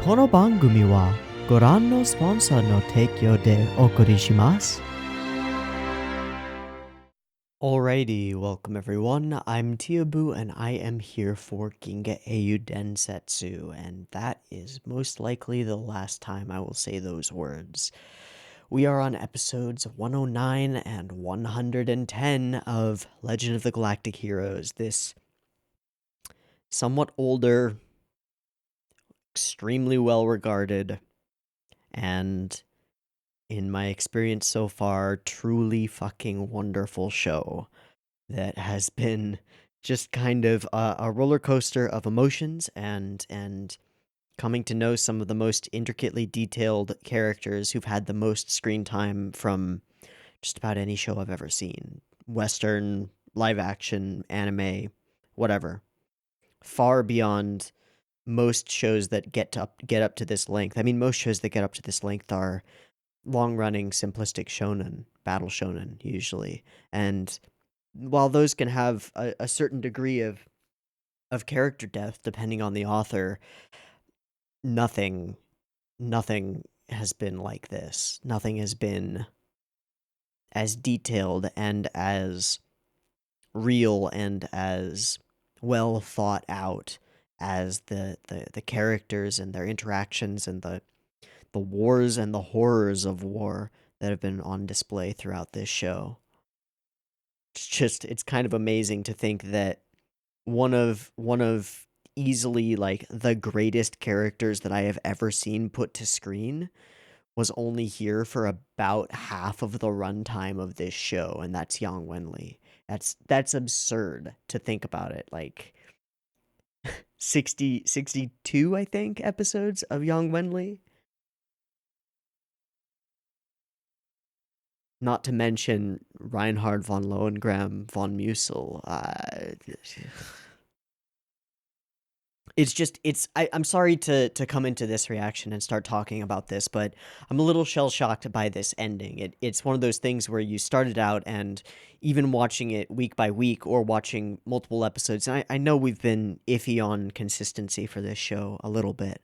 この番組はご覧のスポンサーの提供でお送りします。Alrighty, welcome everyone. I'm Teeaboo and I am here for Ginga Eiyuu Densetsu, and that is most likely the last time I will say those words. We are on episodes 109 and 110 of Legend of the Galactic Heroes, this somewhat older, extremely well regarded, and in my experience so far, truly fucking wonderful show that has been just kind of a roller coaster of emotions and coming to know some of the most intricately detailed characters who've had the most screen time from just about any show I've ever seen. Western, live action, anime, whatever. Far beyond most shows that get up to this length. I mean, most shows that get up to this length are long-running simplistic shonen, battle shonen usually. And while those can have a certain degree of character depth depending on the author, nothing has been like this. Nothing has been as detailed and as real and as well thought out as the characters and their interactions and the wars and the horrors of war that have been on display throughout this show. It's kind of amazing to think that one of easily like the greatest characters that I have ever seen put to screen was only here for about half of the runtime of this show, and that's Yang Wenli. That's absurd to think about it. Like 62, I think, episodes of Yang Wenli. Not to mention Reinhard von Lohengrin von Musil. I'm sorry to come into this reaction and start talking about this, but I'm a little shell-shocked by this ending. It's one of those things where you started out, and even watching it week by week or watching multiple episodes, and I know we've been iffy on consistency for this show a little bit.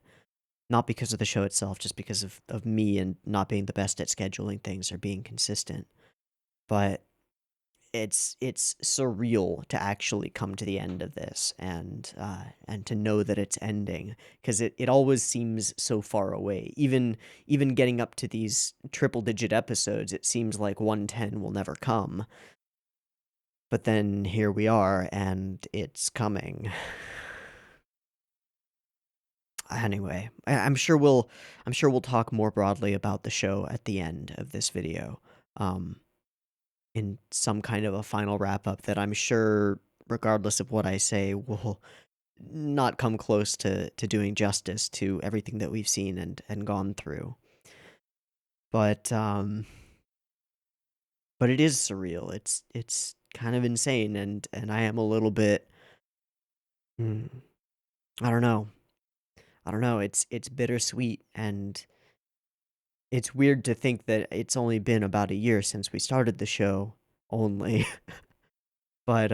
Not because of the show itself, just because of me and not being the best at scheduling things or being consistent. But it's surreal to actually come to the end of this and to know that it's ending, because it always seems so far away. Even getting up to these triple digit episodes, it seems like 110 will never come. But then here we are, and it's coming. Anyway, I'm sure we'll talk more broadly about the show at the end of this video, in some kind of a final wrap up that I'm sure, regardless of what I say, will not come close to doing justice to everything that we've seen and gone through. But it is surreal. It's kind of insane, and I am a little bit. I don't know. It's bittersweet, and it's weird to think that it's only been about a year since we started the show, only. But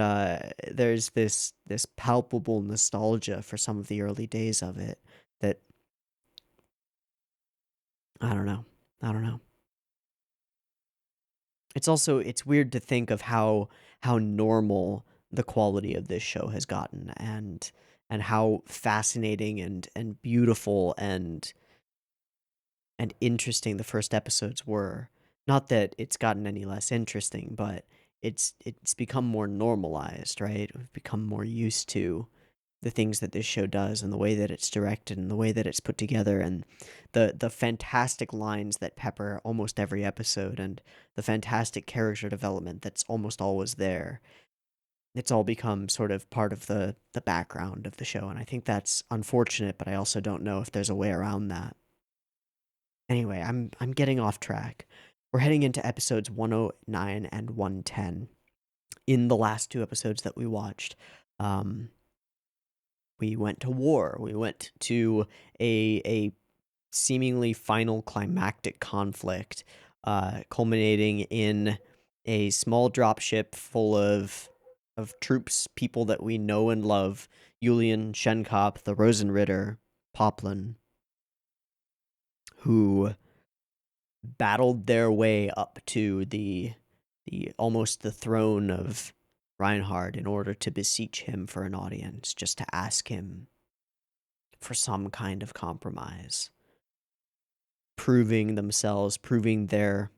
there's this palpable nostalgia for some of the early days of it that I don't know. It's weird to think of how normal the quality of this show has gotten, and how fascinating and beautiful and interesting the first episodes were. Not that it's gotten any less interesting, but it's become more normalized, right? We've become more used to the things that this show does, and the way that it's directed, and the way that it's put together, and the fantastic lines that pepper almost every episode, and the fantastic character development that's almost always there. It's all become sort of part of the background of the show, and I think that's unfortunate, but I also don't know if there's a way around that. Anyway, I'm getting off track. We're heading into episodes 109 and 110. In the last two episodes that we watched, we went to war. We went to a seemingly final climactic conflict, culminating in a small dropship full of troops, people that we know and love: Julian, Shenkop, the Rosenritter, Poplin, who battled their way up to the almost the throne of Reinhard in order to beseech him for an audience, just to ask him for some kind of compromise, proving themselves, proving their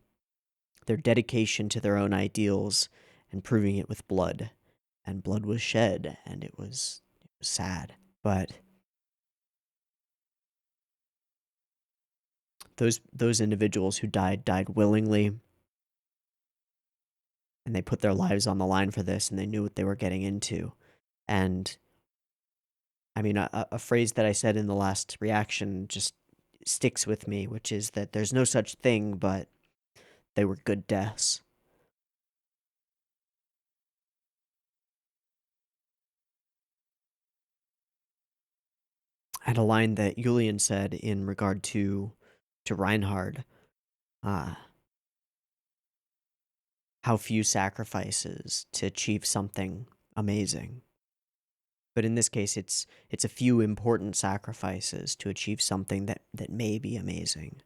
dedication to their own ideals, and proving it with blood. And blood was shed, and it was sad. But those individuals who died willingly, and they put their lives on the line for this, and they knew what they were getting into. And I mean, a phrase that I said in the last reaction just sticks with me, which is that there's no such thing, but they were good deaths. I had a line that Julian said in regard to Reinhard. How few sacrifices to achieve something amazing. But in this case, it's a few important sacrifices to achieve something that may be amazing.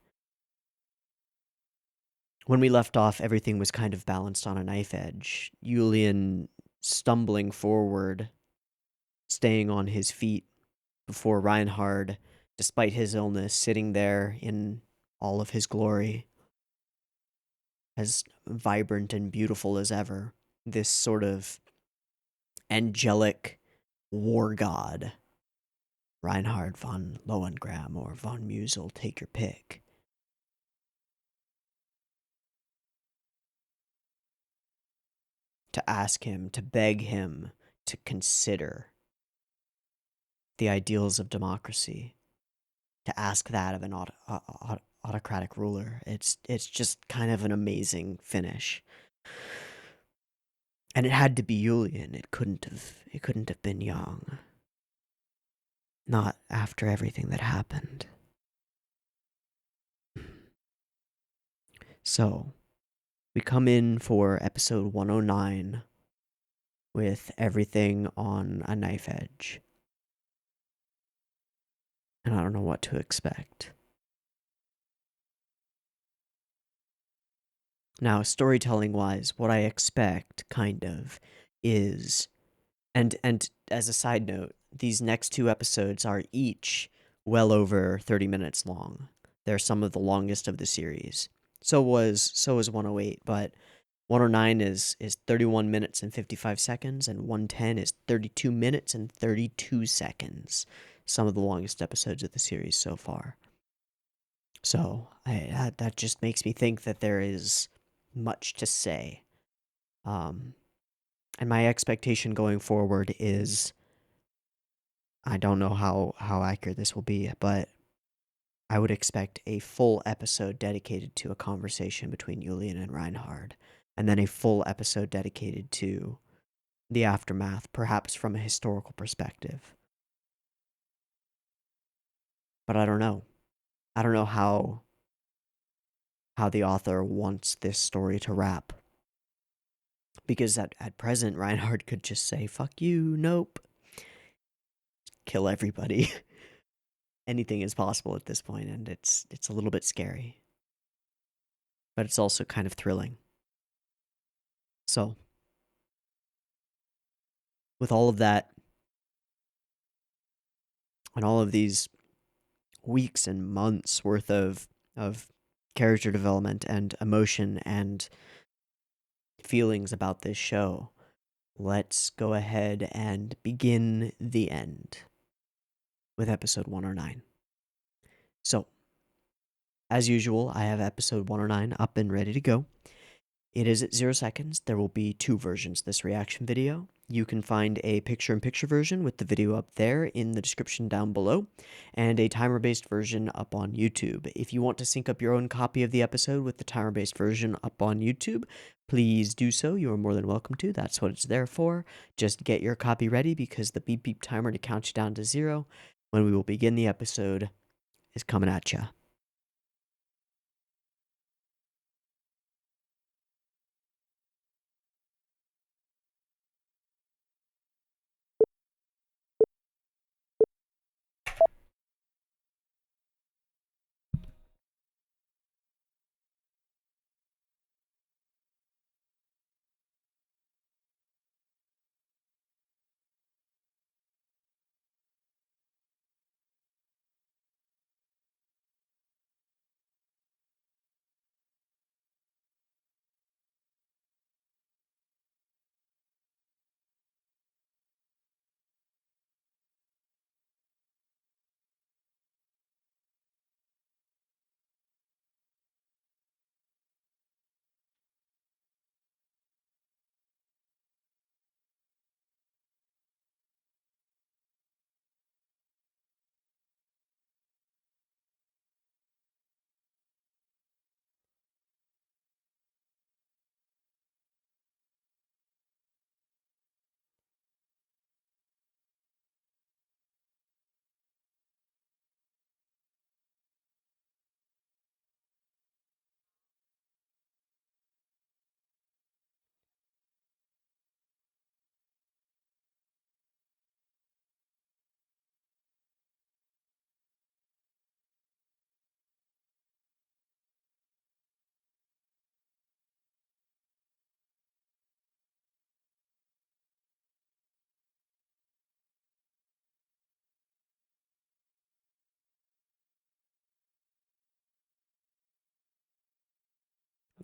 When we left off, everything was kind of balanced on a knife edge. Julian stumbling forward, staying on his feet before Reinhard, despite his illness, sitting there in all of his glory, as vibrant and beautiful as ever. This sort of angelic war god. Reinhard von Lohengram or von Musel, take your pick. To ask him, to beg him to consider the ideals of democracy, to ask that of an autocratic ruler. It's just kind of an amazing finish. And it had to be Julian. It couldn't have been Yang. Not after everything that happened. So, we come in for episode 109 with everything on a knife edge. And I don't know what to expect. Now, storytelling-wise, what I expect, kind of, is... And as a side note, these next two episodes are each well over 30 minutes long. They're some of the longest of the series. So was 108, but 109 is 31 minutes and 55 seconds, and 110 is 32 minutes and 32 seconds. Some of the longest episodes of the series so far. So that just makes me think that there is much to say. And my expectation going forward is, I don't know how accurate this will be, but I would expect a full episode dedicated to a conversation between Julian and Reinhard, and then a full episode dedicated to the aftermath, perhaps from a historical perspective. But I don't know. I don't know how the author wants this story to wrap. Because at present, Reinhard could just say, fuck you, nope. Kill everybody. Anything is possible at this point, and it's a little bit scary. But it's also kind of thrilling. So, with all of that, and all of these weeks and months worth of character development and emotion and feelings about this show, let's go ahead and begin the end with episode 109. So, as usual, I have episode 109 up and ready to go. It is at 0 seconds. There will be two versions of this reaction video. You can find a picture-in-picture version with the video up there in the description down below, and a timer-based version up on YouTube. If you want to sync up your own copy of the episode with the timer-based version up on YouTube, please do so. You are more than welcome to. That's what it's there for. Just get your copy ready, because the beep beep timer to count you down to 0 when we will begin the episode is coming at ya.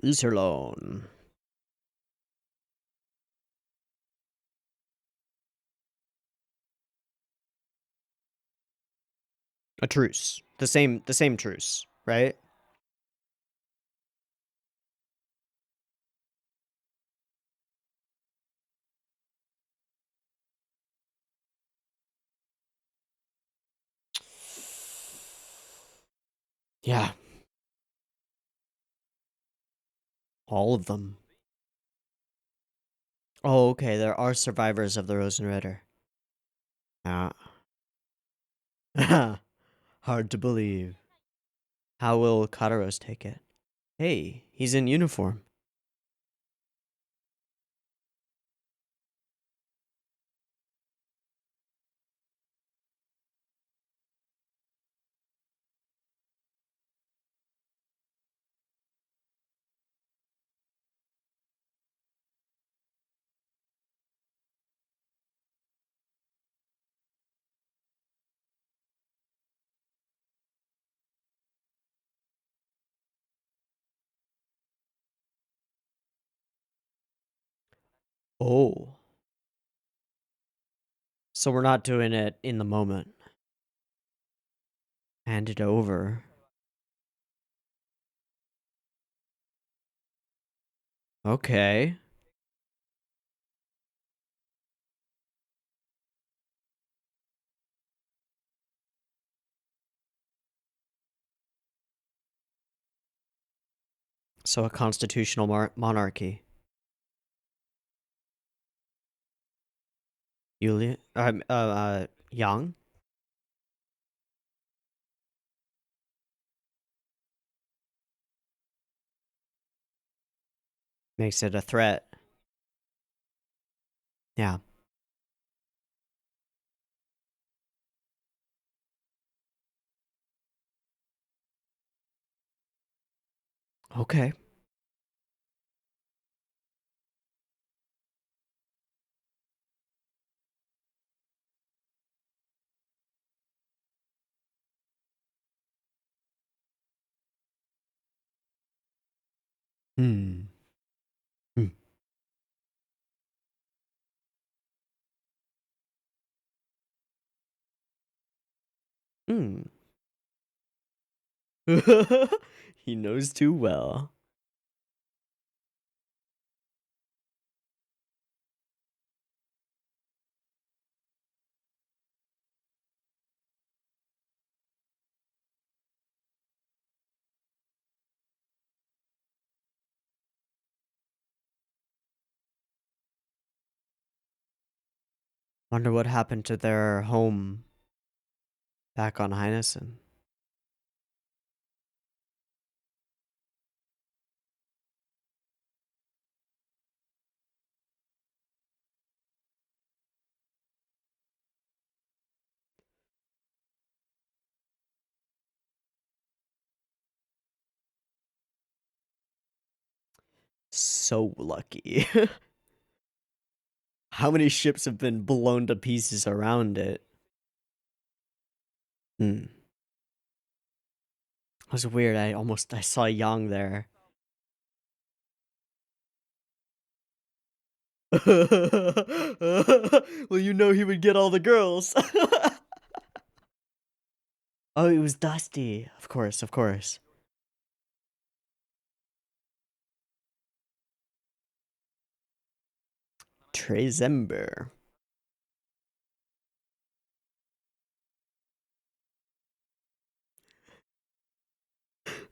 Leave her alone. A truce. The same truce, right? Yeah. All of them. Oh, okay. There are survivors of the Rosenritter. Yeah. Hard to believe. How will Kataros take it? Hey, he's in uniform. Oh. So we're not doing it in the moment. Hand it over. Okay. So a constitutional monarchy. Yulia? Yang? Makes it a threat. Yeah. Okay. Hmm. Hmm. Hmm. He knows too well. Wonder what happened to their home back on Heinesen. So lucky. How many ships have been blown to pieces around it? Hmm. It was weird. I saw Yang there. Well, you know he would get all the girls. Oh, it was Dusty. Of course, of course. Trezember.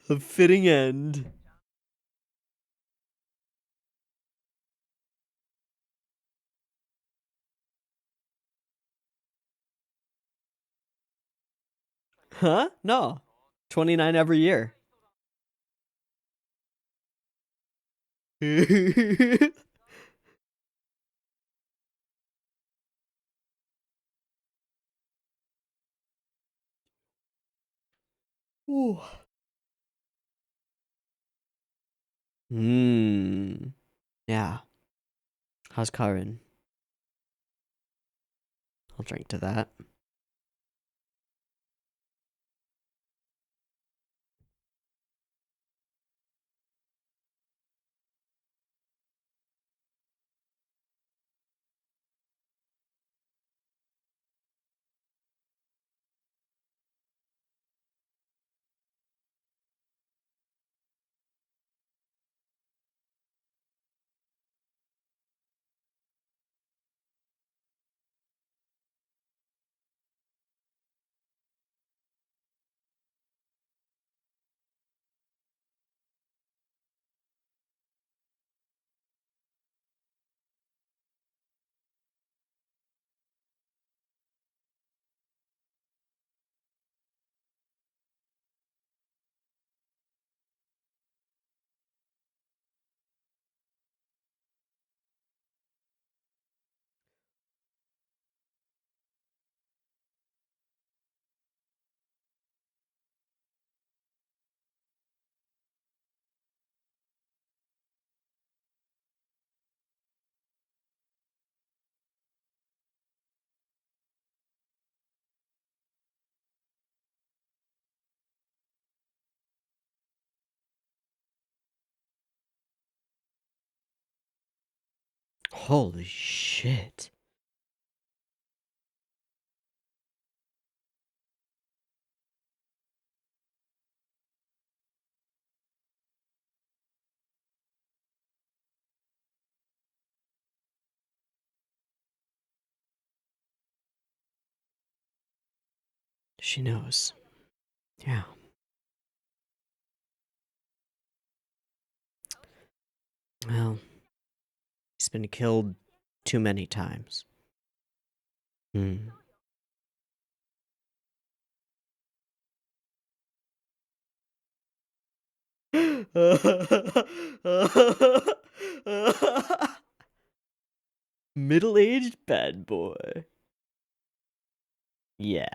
A fitting end. Huh? No. 29 every year. Ooh. Hmm. Yeah. How's Karin? I'll drink to that. Holy shit. She knows. Yeah. Well, he's been killed too many times. Hmm. Middle-aged bad boy. Yeah.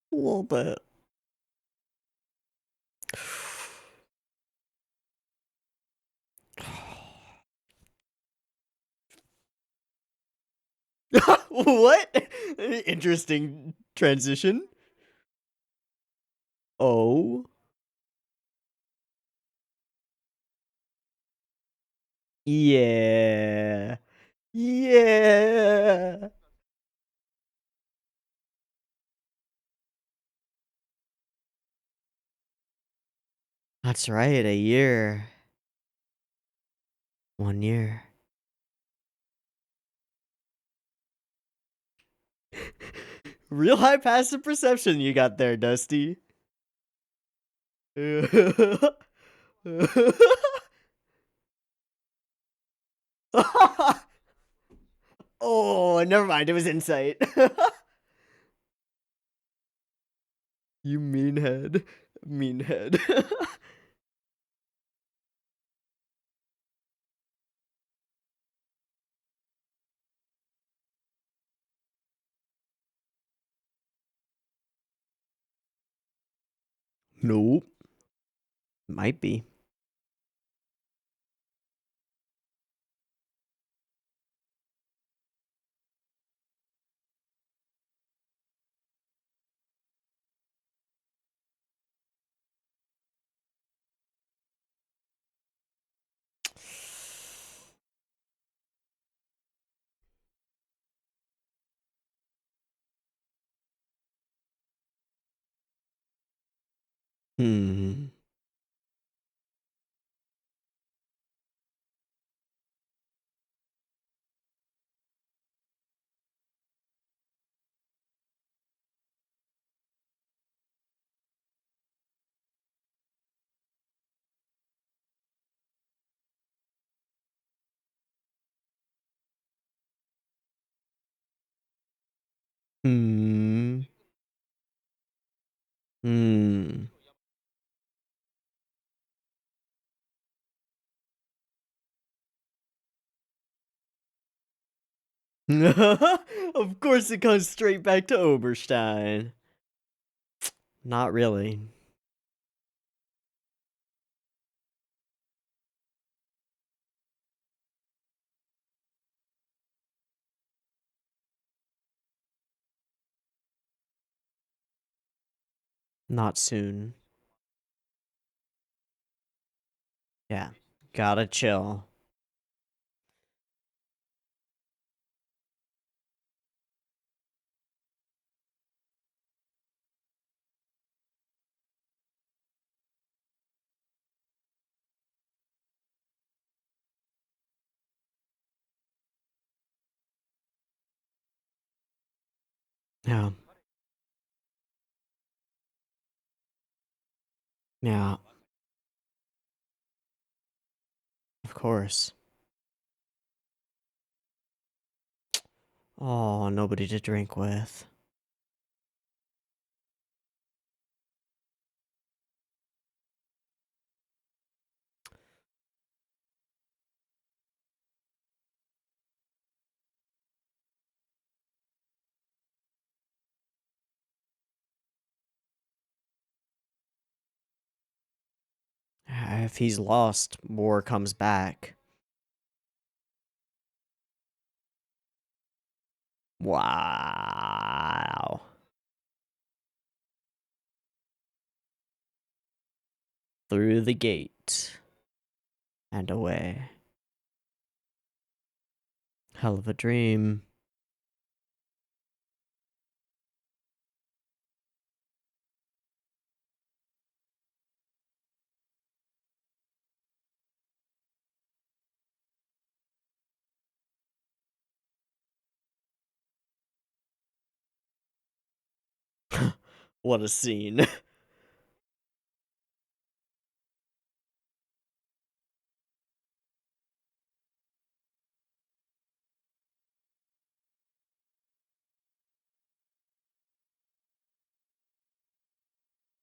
A little bit. What? Interesting transition. Oh. Yeah. Yeah. That's right, a year. 1 year. Real high passive perception you got there, Dusty. Oh, never mind. It was insight. You meanhead. Meanhead. Nope. Might be. Hmm. Hmm. Hmm. Of course it comes straight back to Oberstein. Not really. Not soon. Yeah. Gotta chill. Yeah. Yeah. Of course. Oh, nobody to drink with. If he's lost, war comes back. Wow. Through the gate. And away. Hell of a dream. What a scene.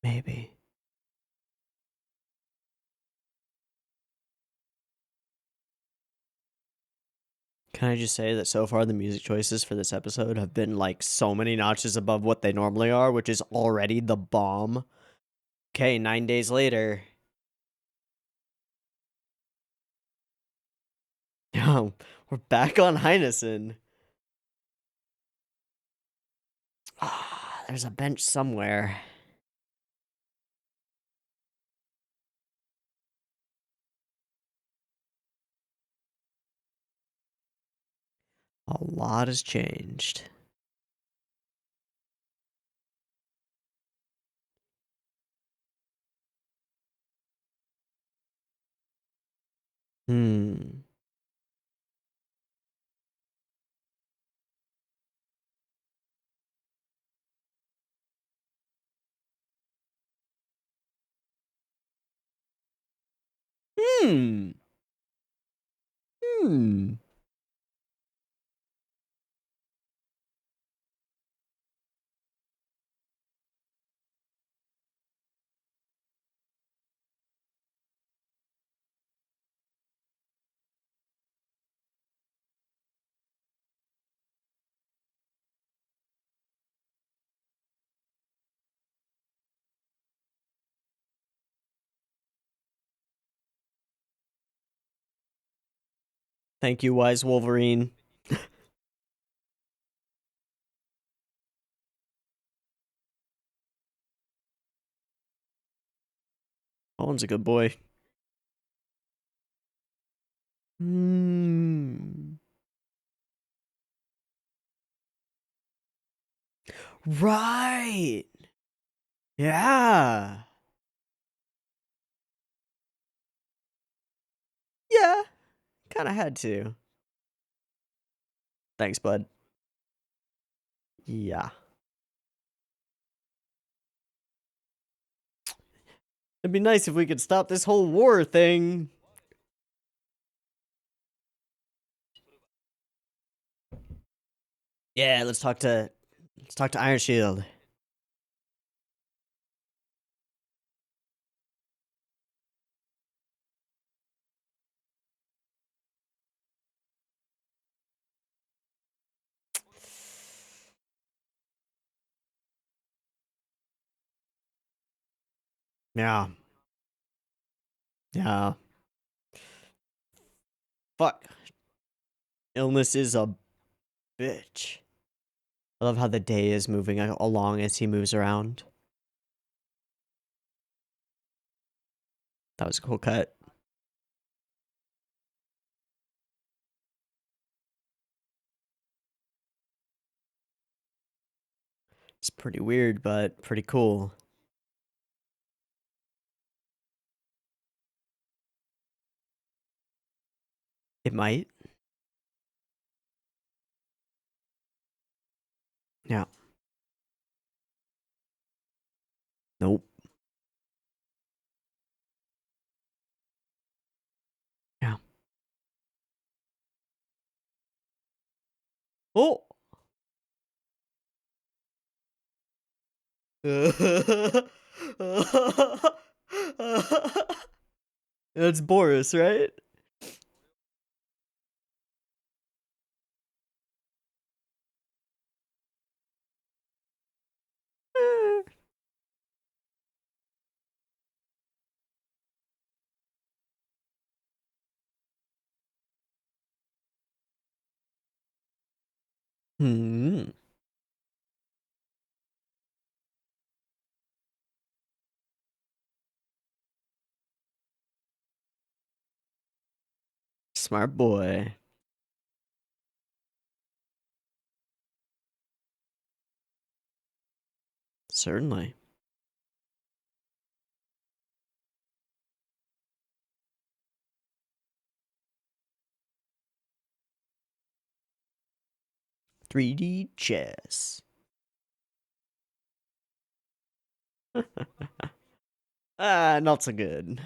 Maybe. Can I just say that so far the music choices for this episode have been like so many notches above what they normally are, which is already the bomb. Okay, 9 days later. We're back on Heinesen. Ah, there's a bench somewhere. A lot has changed. Hmm. Hmm. Hmm. Thank you, Wise Wolverine. Owen's a good boy. Hmm. Right. Yeah. Yeah. Kind of had to. Thanks, bud. Yeah. It'd be nice if we could stop this whole war thing. Yeah, let's talk to Iron Shield. Yeah. Yeah. Fuck. Illness is a bitch. I love how the day is moving along as he moves around. That was a cool cut. It's pretty weird, but pretty cool. It might. Yeah. Nope. Yeah. Oh! That's Boris, right? Hmm. Smart boy. Certainly. .3D chess. Not so good.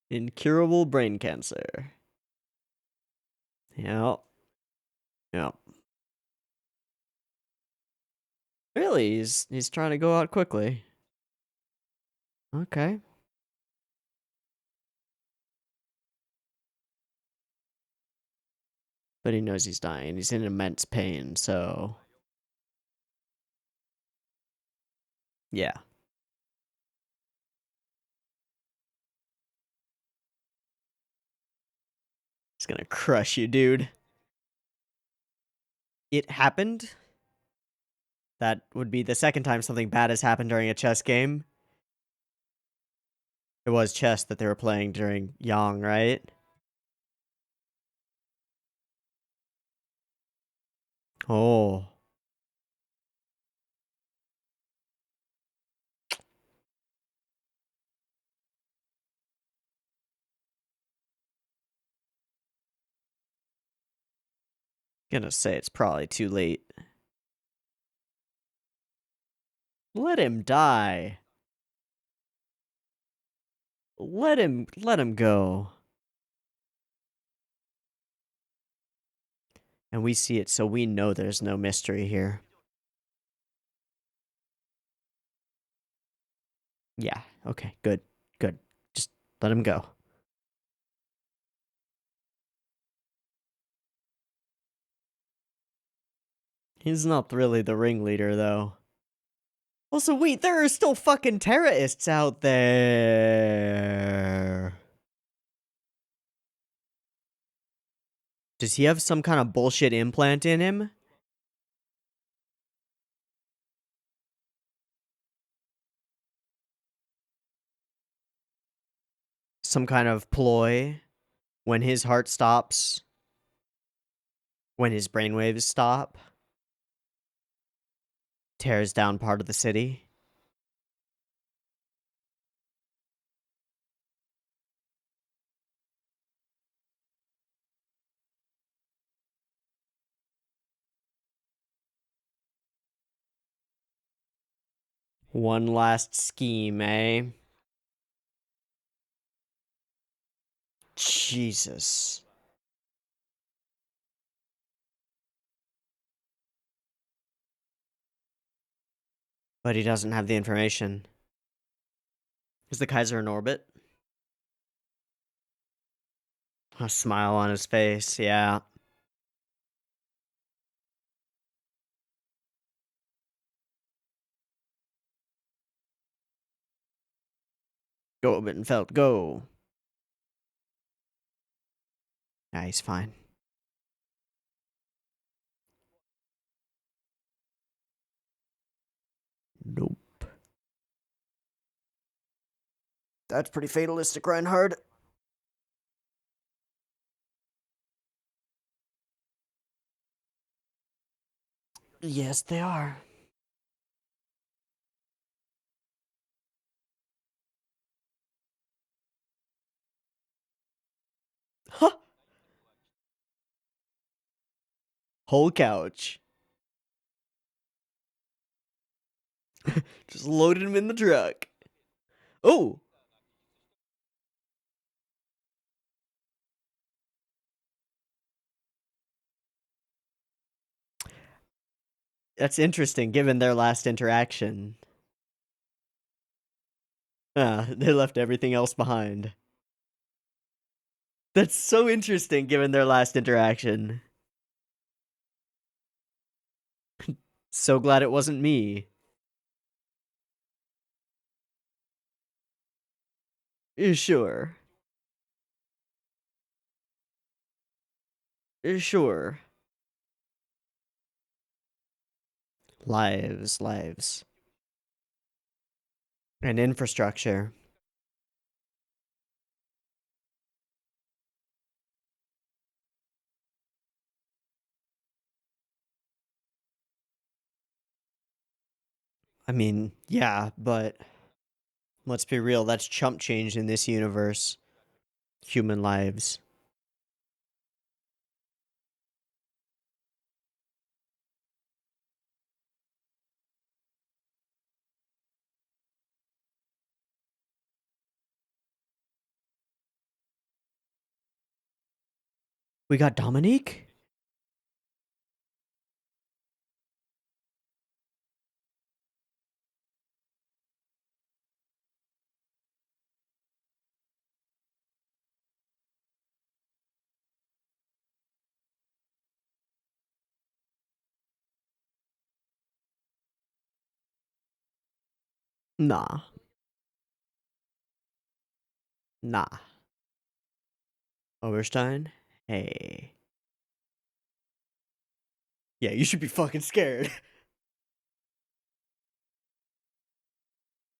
Incurable brain cancer. Yep. Yep. Really? He's trying to go out quickly. Okay. But he knows he's dying. He's in immense pain, so yeah. He's gonna crush you, dude. It happened. That would be the second time something bad has happened during a chess game. It was chess that they were playing during Yang, right? Oh. Gonna say it's probably too late. Let him die. Let him go. And we see it, so we know there's no mystery here. Yeah, okay, good. Good. Just let him go. He's not really the ringleader, though. Also, wait, there are still fucking terrorists out there. Does he have some kind of bullshit implant in him? Some kind of ploy? When his heart stops? When his brainwaves stop? Tears down part of the city? One last scheme, eh? Jesus. But he doesn't have the information. Is the Kaiser in orbit? A smile on his face, yeah. Go, Bittenfeld, go. Yeah, he's fine. Nope. That's pretty fatalistic, Reinhard. Yes, they are. Huh. Whole couch. Just loaded him in the truck. Oh! That's interesting, given their last interaction. They left everything else behind. That's so interesting, given their last interaction. So glad it wasn't me. Sure. Sure. Lives. And infrastructure. I mean, yeah, but let's be real, that's chump change in this universe. Human lives. We got Dominique? Nah. Nah. Oberstein? Hey. Yeah, you should be fucking scared.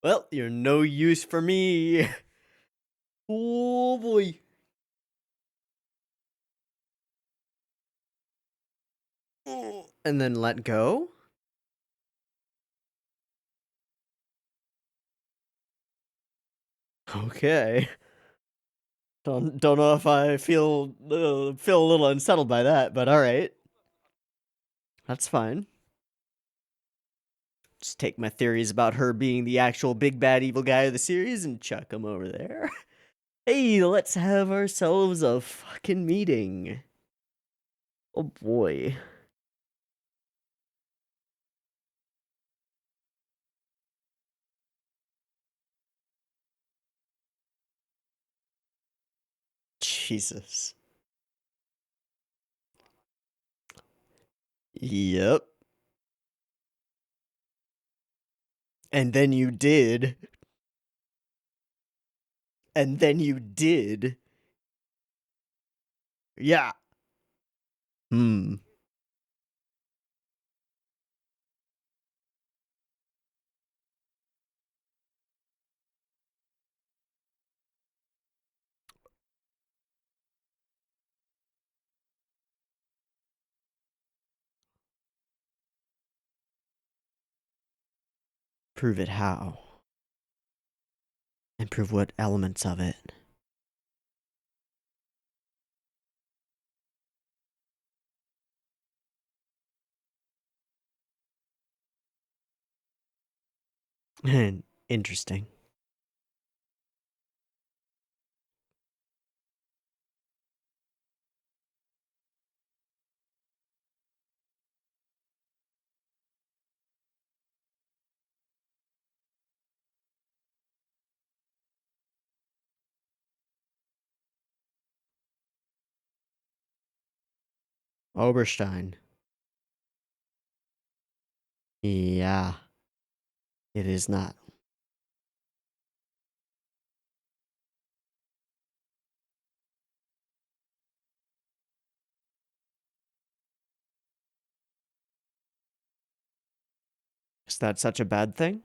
Well, you're no use for me. Oh boy. And then let go? Okay. Don't know if I feel a little unsettled by that, but all right. That's fine. Just take my theories about her being the actual big bad evil guy of the series and chuck them over there. Hey, let's have ourselves a fucking meeting. Oh boy. Jesus. Yep. And then you did. And then you did. Yeah. Hmm. Prove it how? And prove what elements of it? Interesting. Oberstein. Yeah. It is not. Is that such a bad thing?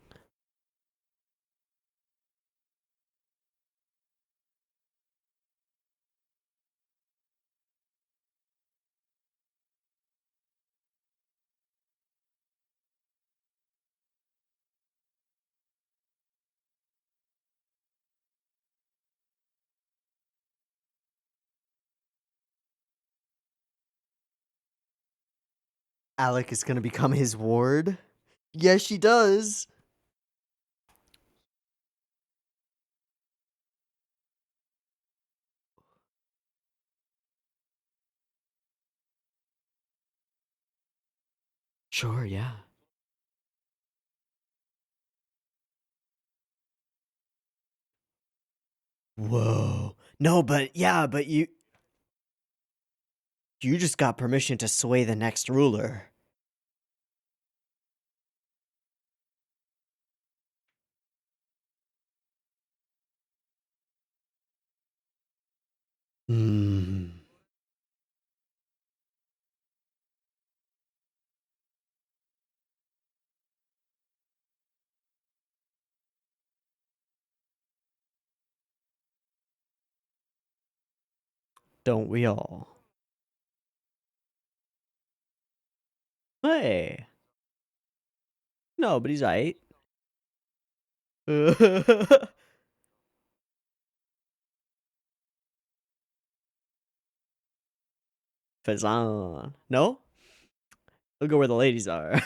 Alec is gonna become his ward? Yes, she does. Sure, yeah. Whoa. No, but yeah, but you just got permission to sway the next ruler. Hmm. Don't we all? Hey. No, but he's aight. Fazan. No? We'll go where the ladies are.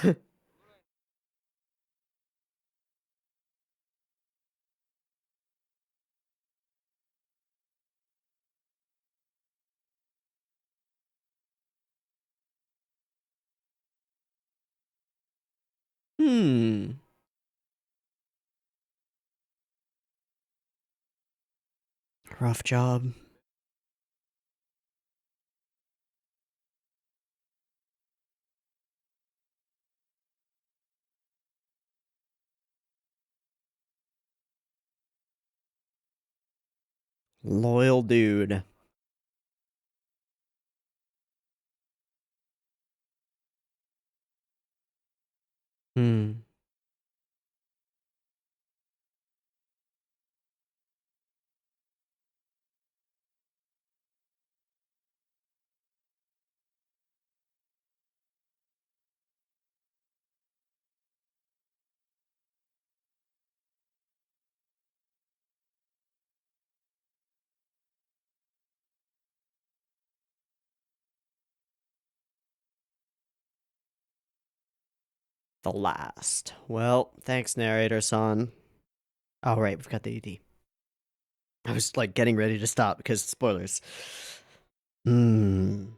Hmm. Rough job. Loyal dude. Hmm. The last. Well, thanks, narrator son. Oh, right, we've got the ED. I was like getting ready to stop because spoilers. Hmm.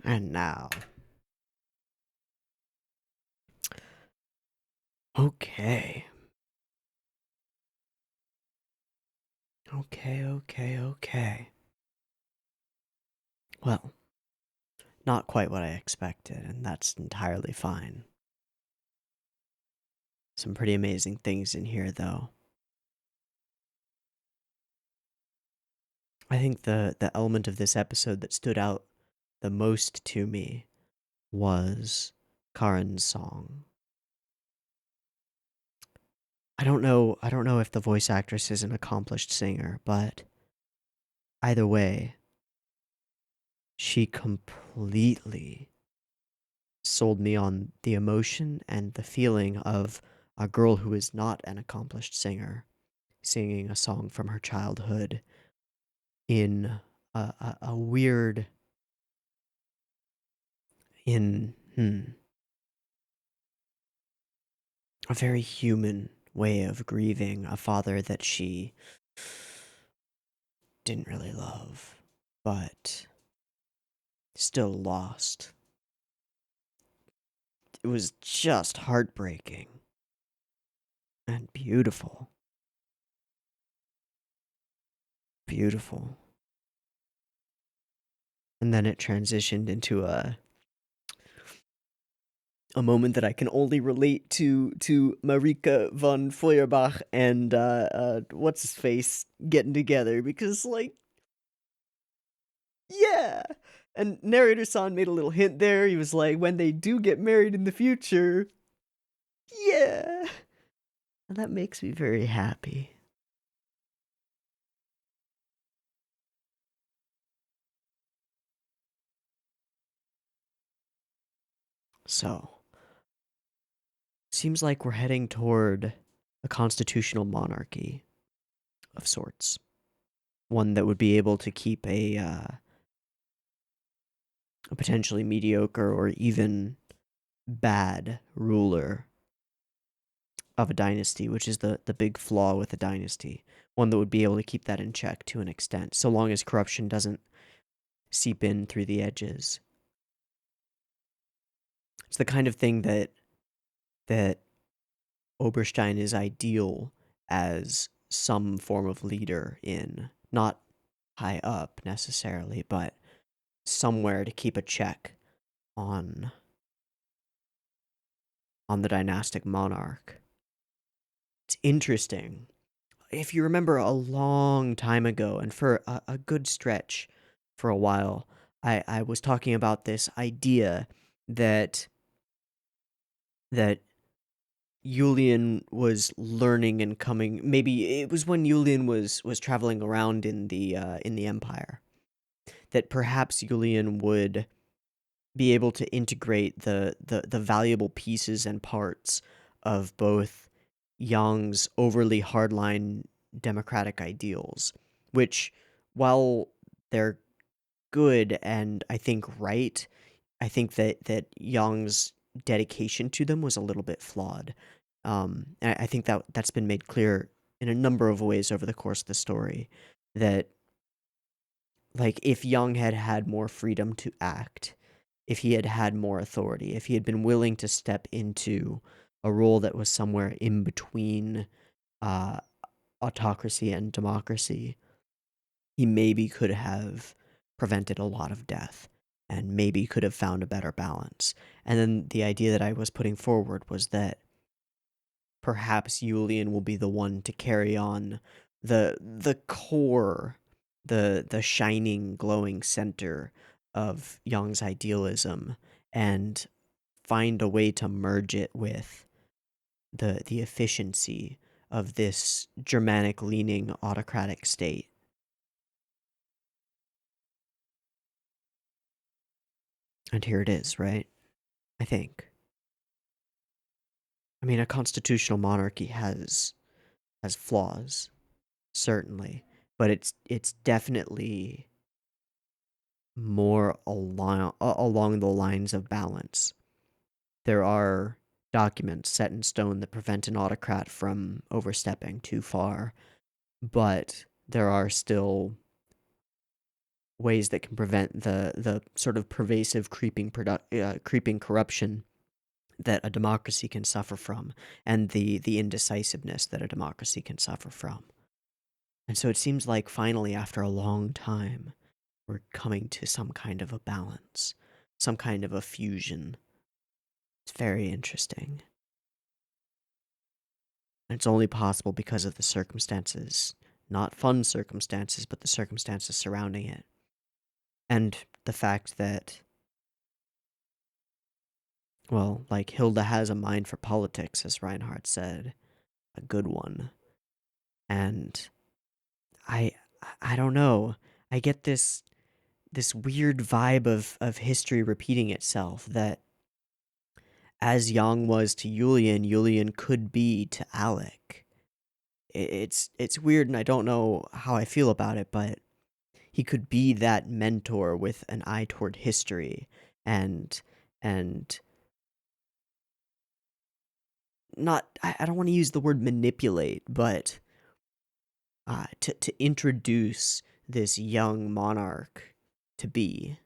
And now. Okay. Okay. Well, not quite what I expected, and that's entirely fine. Some pretty amazing things in here, though. I think the element of this episode that stood out the most to me was Karen's song. I don't know if the voice actress is an accomplished singer, but either way, she completely sold me on the emotion and the feeling of a girl who is not an accomplished singer singing a song from her childhood in a weird in a very human way of grieving a father that she didn't really love, but still lost. It was just heartbreaking and beautiful. Beautiful. And then it transitioned into a moment that I can only relate to Marika von Feuerbach and what's his face getting together because like yeah. And narrator San made a little hint there. He was like, when they do get married in the future, Yeah. And that makes me very happy. So, seems like we're heading toward a constitutional monarchy of sorts. One that would be able to keep a potentially mediocre or even bad ruler of a dynasty, which is the big flaw with a dynasty. One that would be able to keep that in check to an extent, so long as corruption doesn't seep in through the edges. It's the kind of thing that Oberstein is ideal as some form of leader in, not high up necessarily, but somewhere to keep a check on the dynastic monarch. It's interesting. If you remember a long time ago, and for a good stretch for a while, I was talking about this idea that that Julian was learning and coming. Maybe it was when Julian was traveling around in the Empire, that perhaps Julian would be able to integrate the valuable pieces and parts of both Yang's overly hardline democratic ideals, which, while they're good and I think right, I think that Yang's dedication to them was a little bit flawed. I think that's been made clear in a number of ways over the course of the story, that like if Yang had had more freedom to act, if he had had more authority, if he had been willing to step into a role that was somewhere in between uh, autocracy and democracy, he maybe could have prevented a lot of death and maybe could have found a better balance. And then the idea that I was putting forward was that perhaps Julian will be the one to carry on the core, the shining, glowing center of Young's idealism, and find a way to merge it with the efficiency of this Germanic leaning autocratic state. And here it is, right? I think. I mean, a constitutional monarchy has flaws, certainly, but it's definitely more along the lines of balance. There are documents set in stone that prevent an autocrat from overstepping too far, but there are still ways that can prevent the sort of pervasive creeping corruption that a democracy can suffer from, and the indecisiveness that a democracy can suffer from. And so it seems like finally, after a long time, we're coming to some kind of a balance, some kind of a fusion. It's very interesting. And it's only possible because of the circumstances. Not fun circumstances, but the circumstances surrounding it. And the fact that, well, like Hilda has a mind for politics, as Reinhardt said, a good one. And I I don't know. I get this weird vibe of history repeating itself, that as Yang was to Julian, Julian could be to Alec. It's weird, and I don't know how I feel about it, but he could be that mentor with an eye toward history, and not, I don't want to use the word manipulate, but to introduce this young monarch to be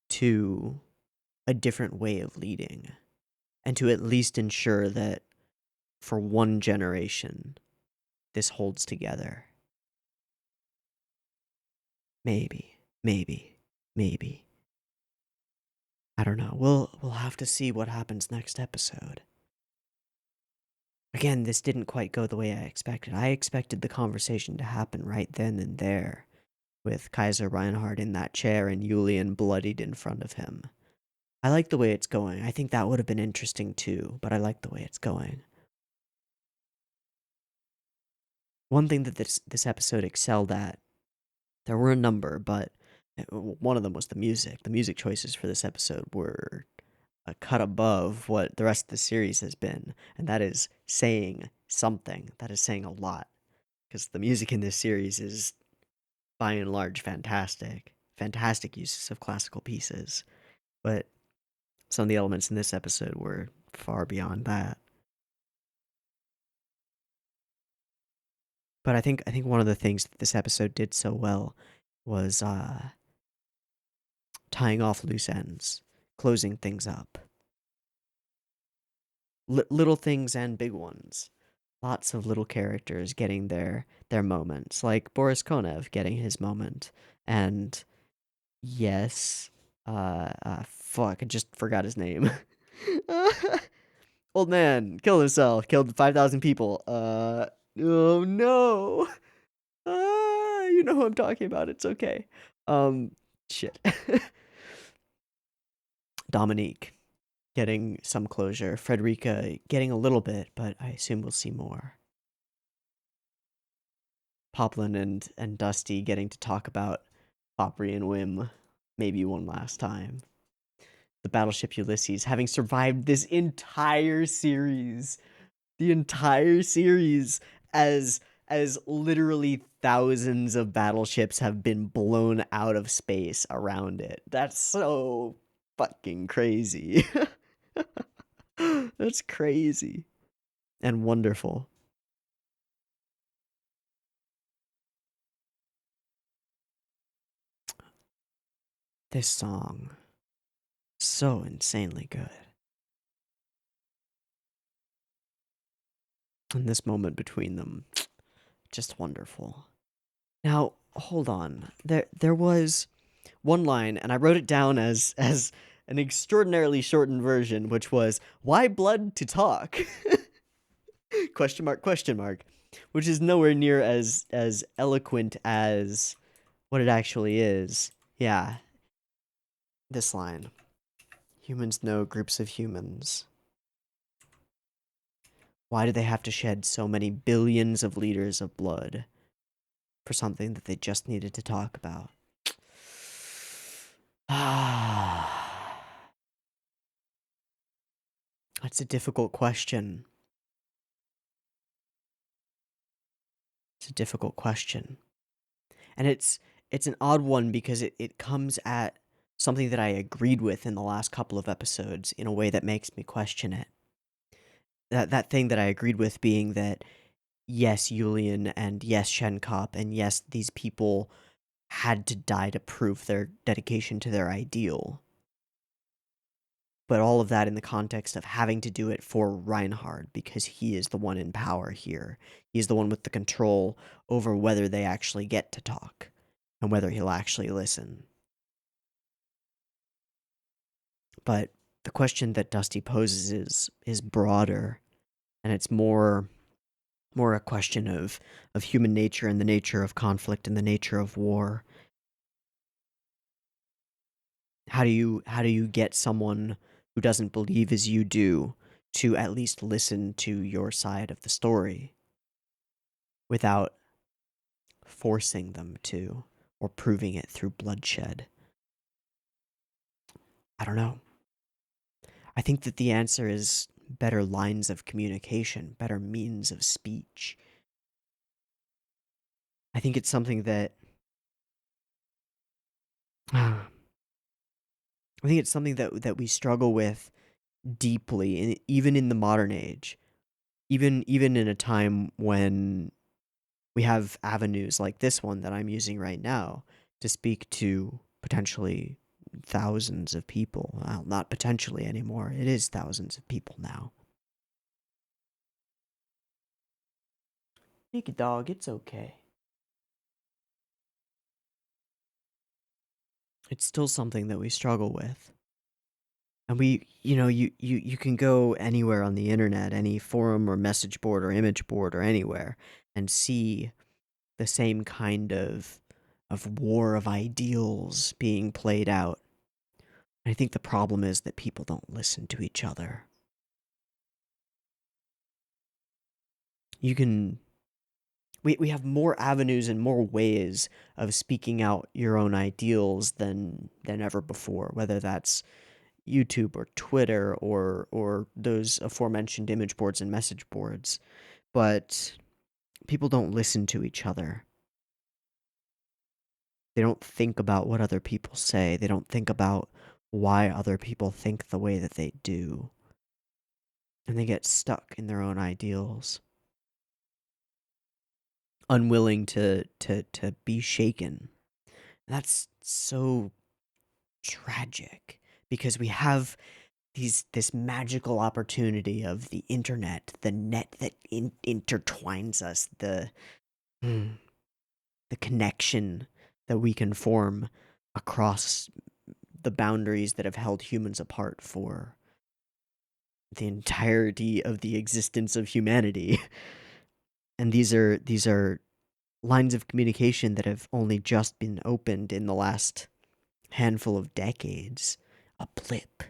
to a different way of leading, and to at least ensure that for one generation this holds together. Maybe, maybe, maybe. I don't know. We'll have to see what happens next episode. Again, this didn't quite go the way I expected. I expected the conversation to happen right then and there, with Kaiser Reinhardt in that chair and Julian bloodied in front of him. I like the way it's going. I think that would have been interesting too, but I like the way it's going. One thing that this episode excelled at, there were a number, but one of them was the music. The music choices for this episode were a cut above what the rest of the series has been, and that is saying something. That is saying a lot, because the music in this series is, by and large, fantastic. Fantastic uses of classical pieces, but some of the elements in this episode were far beyond that. But I think one of the things that this episode did so well was tying off loose ends, closing things up. Little things and big ones. Lots of little characters getting their moments, like Boris Konev getting his moment, and yes, fuck, I just forgot his name. Old man killed himself, killed 5,000 people. Oh no. You know who I'm talking about. It's okay. Shit. Dominique getting some closure. Frederica getting a little bit, but I assume we'll see more. Poplin and Dusty getting to talk about Opry and Wim maybe one last time. The battleship Ulysses having survived this entire series. The entire series as literally thousands of battleships have been blown out of space around it. That's so fucking crazy. That's crazy and wonderful. This song, so insanely good. And this moment between them, just wonderful. Now, hold on. There was one line, and I wrote it down as an extraordinarily shortened version, which was, "Why blood to talk?" Question mark, question mark. Which is nowhere near as eloquent as what it actually is. Yeah. This line. Humans know groups of humans. Why do they have to shed so many billions of liters of blood for something that they just needed to talk about? That's a difficult question. It's a difficult question. And it's an odd one because it comes at something that I agreed with in the last couple of episodes in a way that makes me question it. That thing that I agreed with being that yes, Yulian and yes, Shenkop and yes, these people had to die to prove their dedication to their ideal. But all of that in the context of having to do it for Reinhard because he is the one in power here. He's the one with the control over whether they actually get to talk and whether he'll actually listen. But the question that Dusty poses is broader, and it's more a question of human nature and the nature of conflict and the nature of war. How do you get someone who doesn't believe as you do to at least listen to your side of the story without forcing them to or proving it through bloodshed? I don't know. I think that the answer is better lines of communication, better means of speech. I think it's something that I think it's something that we struggle with deeply, even in the modern age, even in a time when we have avenues like this one that I'm using right now to speak to potentially thousands of people. Well, not potentially anymore. It is thousands of people now. Take it, dog. It's okay. It's still something that we struggle with. And you can go anywhere on the internet, any forum or message board or image board or anywhere, and see the same kind of war of ideals being played out. I think the problem is that people don't listen to each other. We have more avenues and more ways of speaking out your own ideals than ever before, whether that's YouTube or Twitter or those aforementioned image boards and message boards. But people don't listen to each other. They don't think about what other people say. They don't think about why other people think the way that they do. And they get stuck in their own ideals, unwilling to be shaken. That's so tragic because we have this magical opportunity of the internet, the net that intertwines us, the connection that we can form across the boundaries that have held humans apart for the entirety of the existence of humanity. And these are lines of communication that have only just been opened in the last handful of decades. A blip.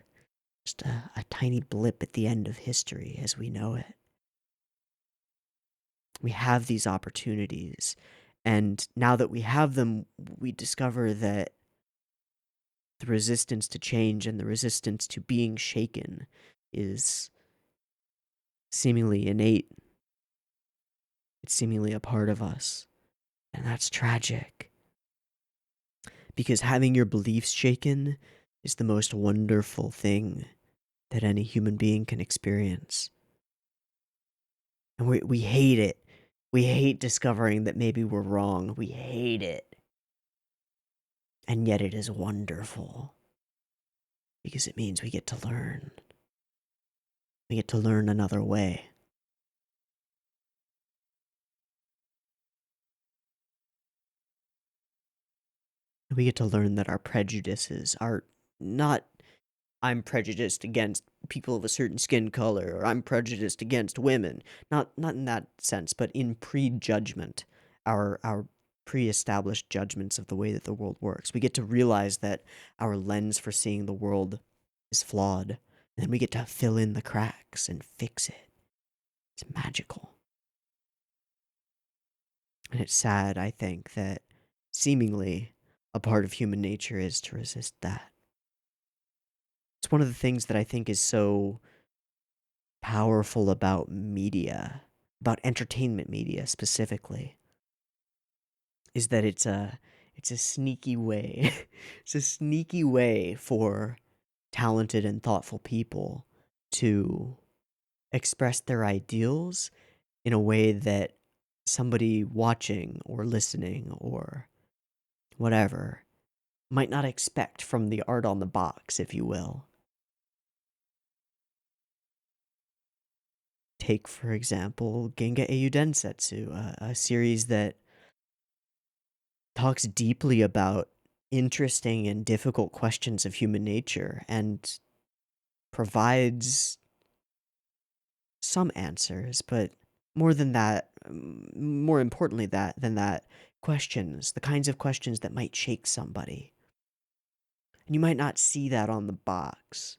Just a tiny blip at the end of history as we know it. We have these opportunities, and now that we have them, we discover that the resistance to change and the resistance to being shaken is seemingly innate. It's seemingly a part of us, and that's tragic. Because having your beliefs shaken is the most wonderful thing that any human being can experience. And we hate it. We hate discovering that maybe we're wrong. We hate it. And yet it is wonderful. Because it means we get to learn. We get to learn another way. We get to learn that our prejudices are not, I'm prejudiced against people of a certain skin color, or I'm prejudiced against women. Not in that sense, but in prejudgment, our pre-established judgments of the way that the world works. We get to realize that our lens for seeing the world is flawed, and then we get to fill in the cracks and fix it. It's magical. And it's sad, I think, that seemingly a part of human nature is to resist that. It's one of the things that I think is so powerful about media, about entertainment media specifically, is that it's a sneaky way. It's a sneaky way for talented and thoughtful people to express their ideals in a way that somebody watching or listening or whatever might not expect from the art on the box, if you will. Take, for example, Ginga Eiyuu Densetsu, a series that talks deeply about interesting and difficult questions of human nature and provides some answers, but more than that, more importantly than that, questions, the kinds of questions that might shake somebody. And you might not see that on the box.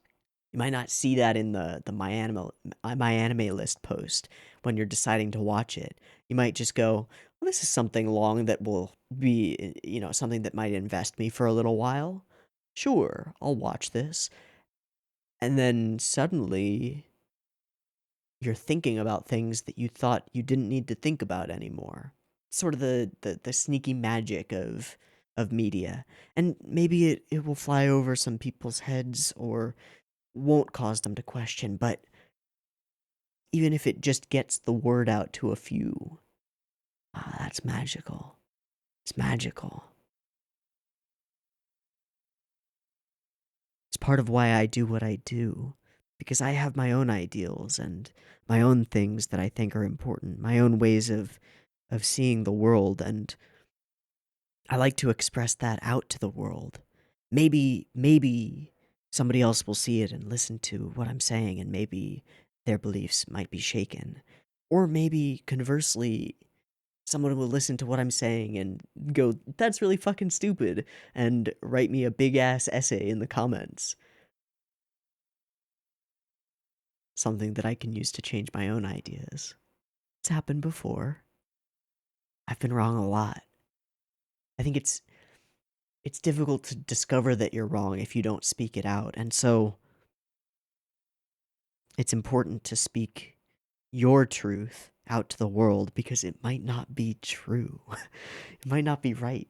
You might not see that in the my anime list post when you're deciding to watch it. You might just go, well, this is something long that will be, something that might invest me for a little while. Sure, I'll watch this. And then suddenly you're thinking about things that you thought you didn't need to think about anymore. Sort of the sneaky magic of media. And maybe it will fly over some people's heads or won't cause them to question, but even if it just gets the word out to a few, that's magical. It's magical. It's part of why I do what I do, because I have my own ideals and my own things that I think are important, my own ways of seeing the world, and I like to express that out to the world. Maybe somebody else will see it and listen to what I'm saying, and maybe their beliefs might be shaken. Or maybe, conversely, someone will listen to what I'm saying and go, that's really fucking stupid, and write me a big-ass essay in the comments. something that I can use to change my own ideas. It's happened before. I've been wrong a lot. I think it's difficult to discover that you're wrong if you don't speak it out. And so it's important to speak your truth out to the world because it might not be true. It might not be right.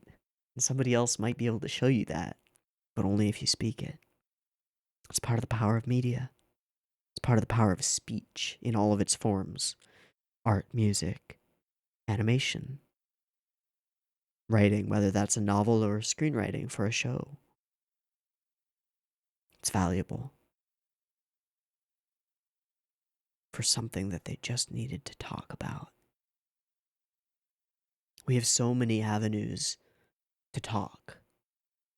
And somebody else might be able to show you that, but only if you speak it. It's part of the power of media. It's part of the power of speech in all of its forms. Art, music, animation, writing, whether that's a novel or screenwriting for a show. It's valuable for something that they just needed to talk about. We have so many avenues to talk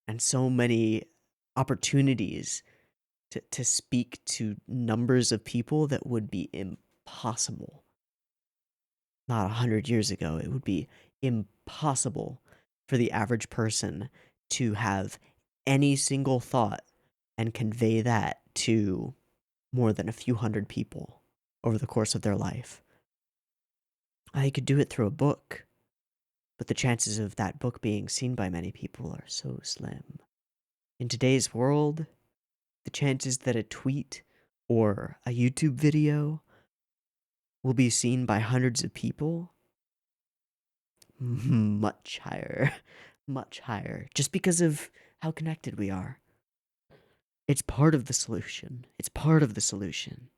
and so many opportunities to speak to numbers of people that would be impossible. Not 100 years ago, it would be impossible for the average person to have any single thought and convey that to more than a few hundred people over the course of their life. I could do it through a book, but the chances of that book being seen by many people are so slim. In today's world, the chances that a tweet or a YouTube video will be seen by hundreds of people, much higher. Much higher. Just because of how connected we are. It's part of the solution. It's part of the solution.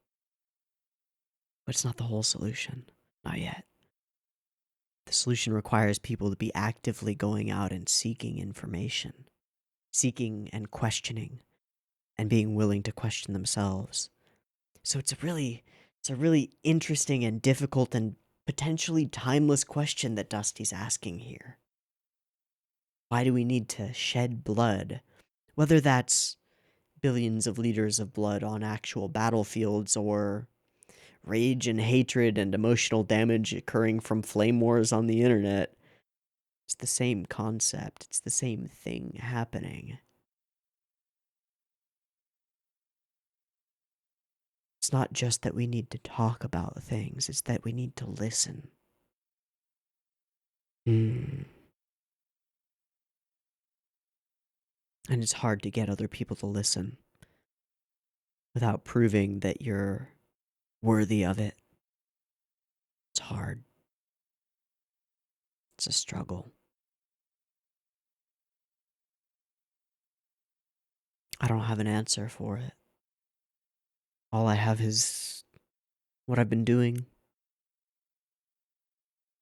But it's not the whole solution. Not yet. The solution requires people to be actively going out and seeking information. Seeking and questioning. And being willing to question themselves. So it's a really interesting and difficult and potentially timeless question that Dusty's asking here. Why do we need to shed blood? Whether that's billions of liters of blood on actual battlefields or rage and hatred and emotional damage occurring from flame wars on the internet, it's the same concept. It's the same thing happening. It's not just that we need to talk about things, it's that we need to listen. And it's hard to get other people to listen without proving that you're worthy of it. It's hard. It's a struggle. I don't have an answer for it. All I have is what I've been doing.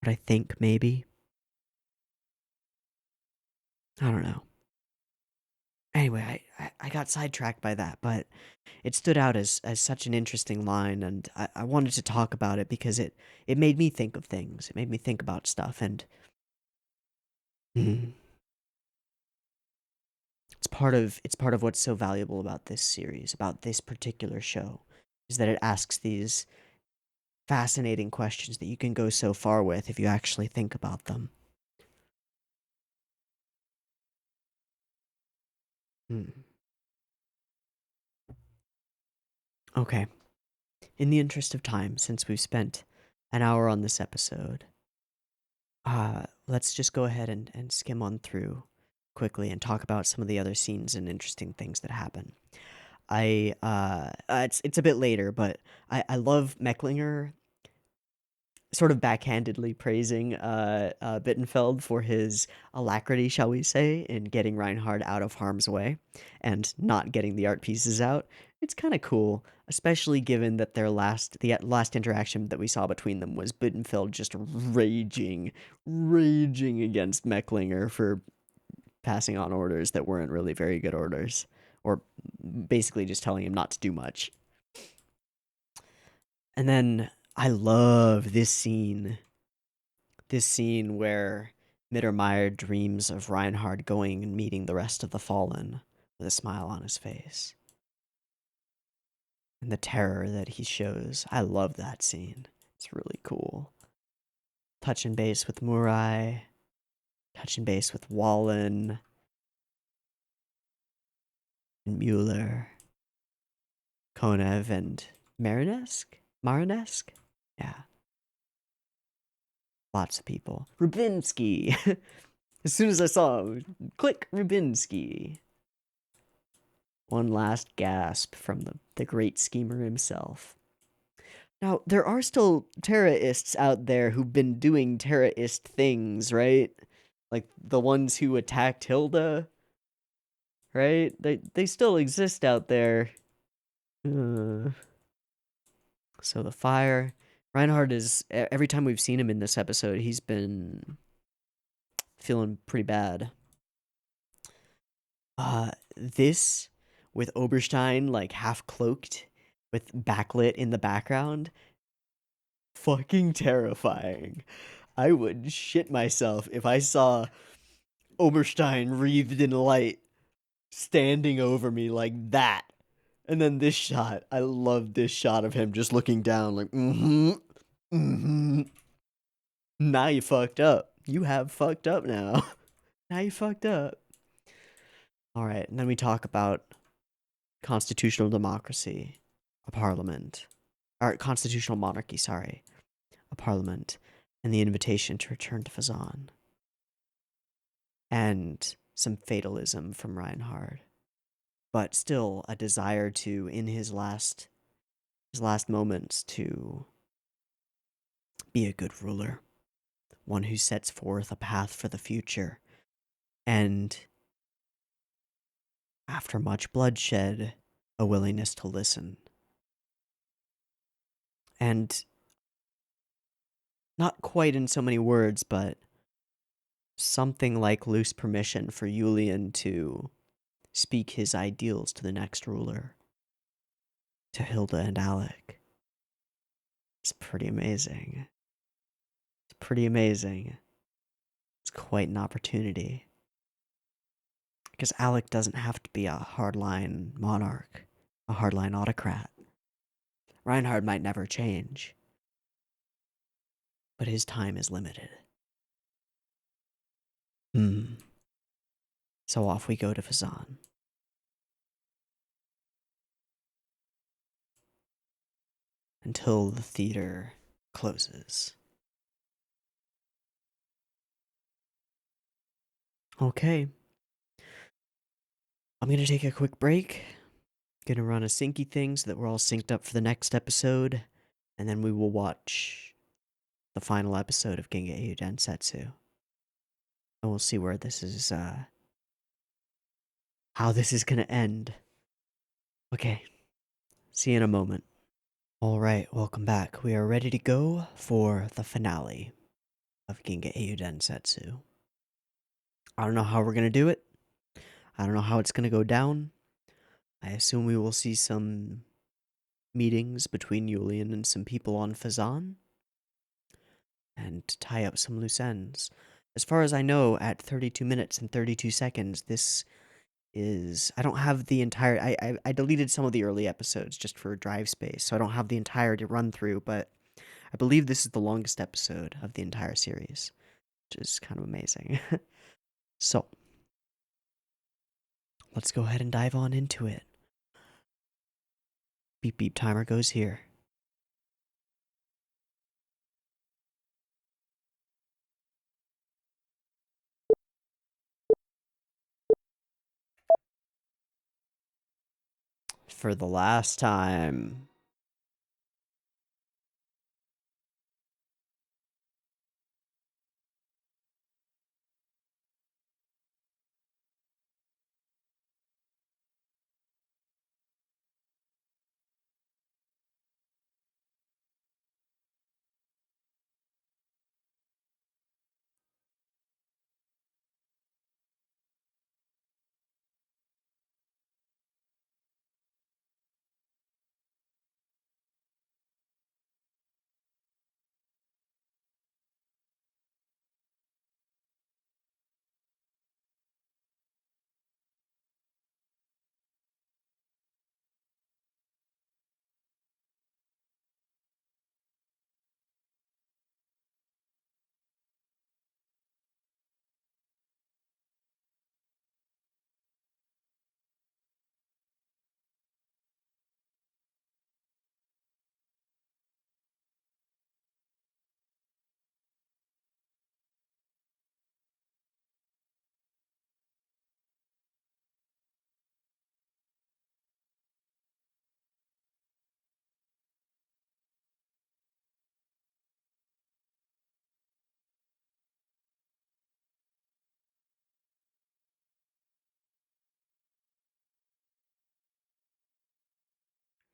What I think, maybe. I don't know. Anyway, I got sidetracked by that, but it stood out as such an interesting line, and I wanted to talk about it because it made me think of things. It made me think about stuff, and it's part of what's so valuable about this series, about this particular show, is that it asks these fascinating questions that you can go so far with if you actually think about them. Okay. In the interest of time, since we've spent an hour on this episode, let's just go ahead and skim on through quickly and talk about some of the other scenes and interesting things that happen. It's a bit later, but I love Mecklinger sort of backhandedly praising Bittenfeld for his alacrity, shall we say, in getting Reinhard out of harm's way and not getting the art pieces out. It's kind of cool, especially given that the last interaction that we saw between them was Bittenfeld just raging against Mecklinger for passing on orders that weren't really very good orders, or basically just telling him not to do much. And then I love this scene. This scene where Mittermeier dreams of Reinhard going and meeting the rest of the Fallen with a smile on his face. And the terror that he shows. I love that scene. It's really cool. Touching base with Murai. Touching base with Wallen. And Mueller. Konev and Marinesque? Marinesque? Yeah. Lots of people. Rubinsky! As soon as I saw him, click Rubinsky. One last gasp from the great schemer himself. Now, there are still terrorists out there who've been doing terrorist things, right? Like the ones who attacked Hilda, right? They still exist out there. So the fire. Reinhardt is, every time we've seen him in this episode, he's been feeling pretty bad. This with Oberstein like half cloaked with backlit in the background, fucking terrifying. I would shit myself if I saw Oberstein wreathed in light standing over me like that. And then this shot, I love this shot of him just looking down like, Now you fucked up. You have fucked up now. Now you fucked up. All right, and then we talk about constitutional democracy, a parliament, or constitutional monarchy, sorry, a parliament, and the invitation to return to Fazan. And some fatalism from Reinhard, but still a desire to, in his last moments, to be a good ruler, one who sets forth a path for the future, and after much bloodshed, a willingness to listen. And not quite in so many words, but something like loose permission for Julian to speak his ideals to the next ruler, to Hilda and Alec. It's pretty amazing. It's pretty amazing. It's quite an opportunity. Because Alec doesn't have to be a hardline monarch, a hardline autocrat. Reinhard might never change, but his time is limited. So off we go to Fazan. Until the theater closes. Okay. I'm gonna take a quick break. Gonna run a syncy thing so that we're all synced up for the next episode. And then we will watch the final episode of Ginga Eiyuu Densetsu. And we'll see where this is, how this is gonna end. Okay. See you in a moment. Alright, welcome back. We are ready to go for the finale of Ginga Eiyuu Densetsu. I don't know how we're gonna do it. I don't know how it's gonna go down. I assume we will see some meetings between Julian and some people on Fazan, and tie up some loose ends. As far as I know, at 32 minutes and 32 seconds, this is... I don't have the entire... I deleted some of the early episodes just for drive space, so I don't have the entirety run through, but I believe this is the longest episode of the entire series, which is kind of amazing. So, let's go ahead and dive on into it. Beep beep timer goes here. For the last time.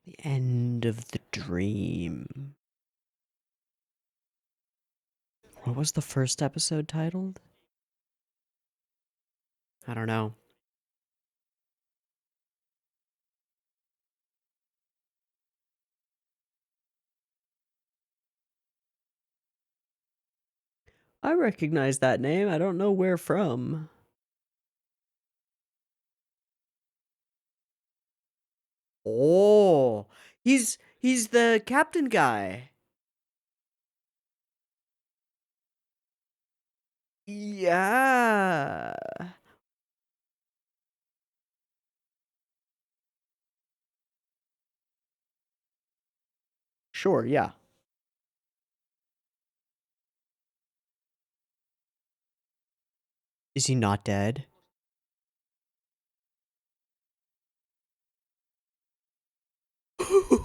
The end of the dream. What was the first episode titled? I don't know. I recognize that name. I don't know where from. Oh, he's the captain guy. Yeah. Sure, yeah. Is he not dead?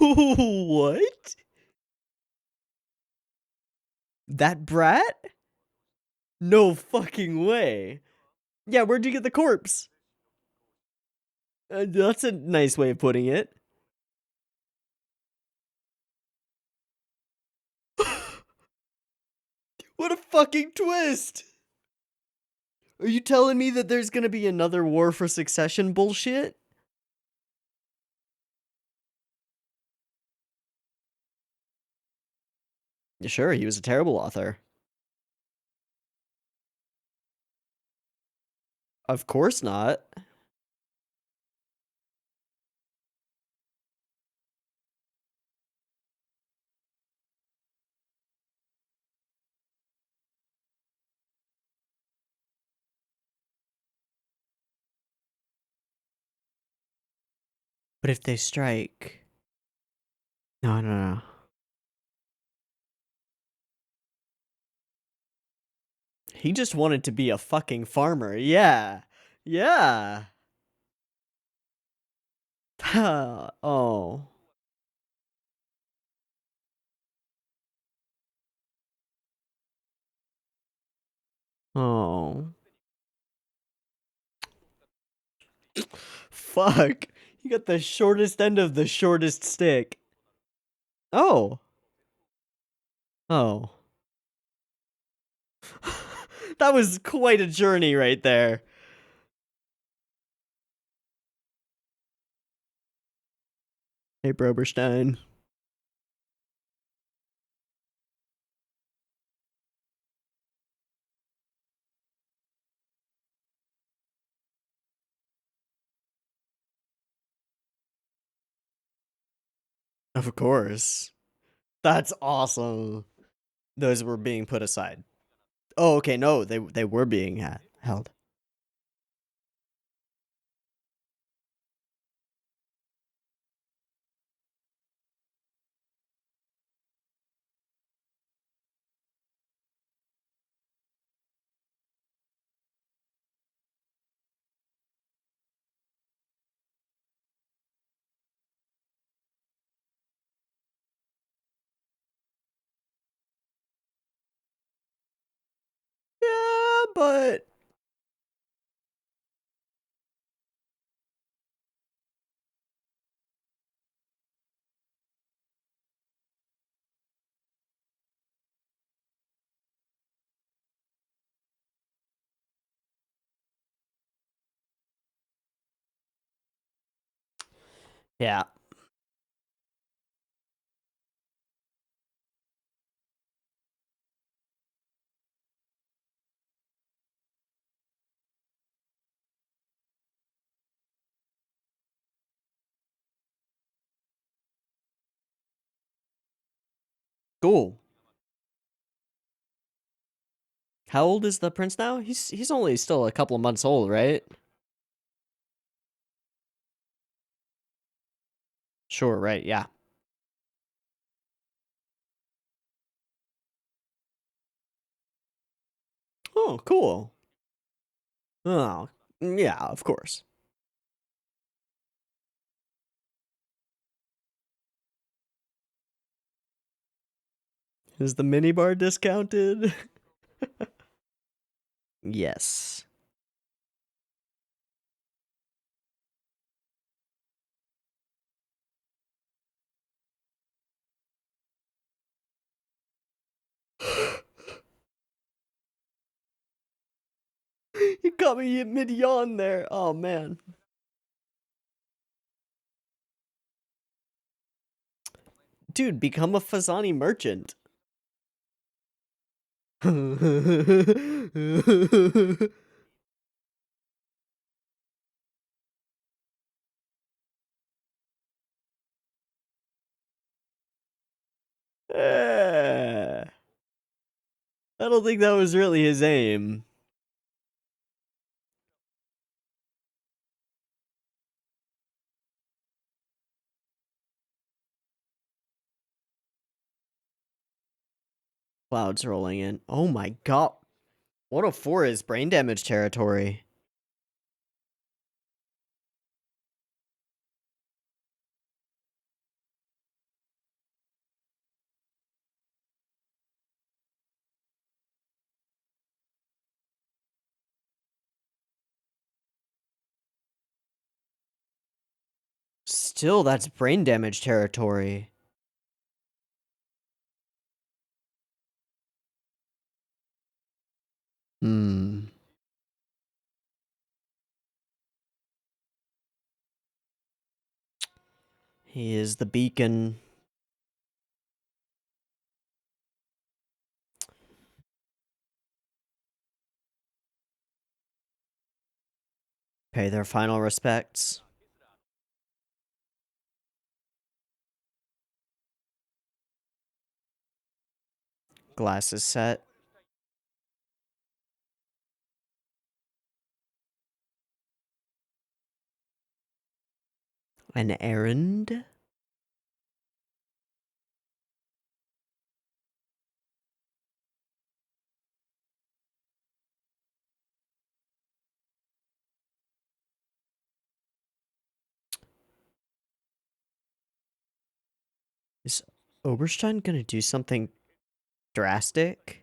What? That brat? No fucking way. Yeah, where'd you get the corpse? That's a nice way of putting it. What a fucking twist! Are you telling me that there's gonna be another War for Succession bullshit? Sure, he was a terrible author. Of course not. But if they strike... No, no, no. He just wanted to be a fucking farmer. Yeah. Yeah. Oh. Oh. Fuck. You got the shortest end of the shortest stick. Oh. Oh. That was quite a journey right there. Hey, Broberstein. Of course. That's awesome. Those were being put aside. Oh, okay. No, they were being held. Yeah, but yeah. Cool. How old is the prince now? He's only still a couple of months old, right? Sure, right, yeah. Oh, cool. Oh, yeah, of course. Is the minibar discounted? Yes. He got me mid-yawn there. Oh, man. Dude, become a Fazani merchant. I don't think that was really his aim. Clouds rolling in. Oh my god. 104 is brain damage territory. Still, that's brain damage territory. Hmm. He is the beacon. Pay their final respects. Glasses set. An errand? Is Oberstein gonna do something drastic?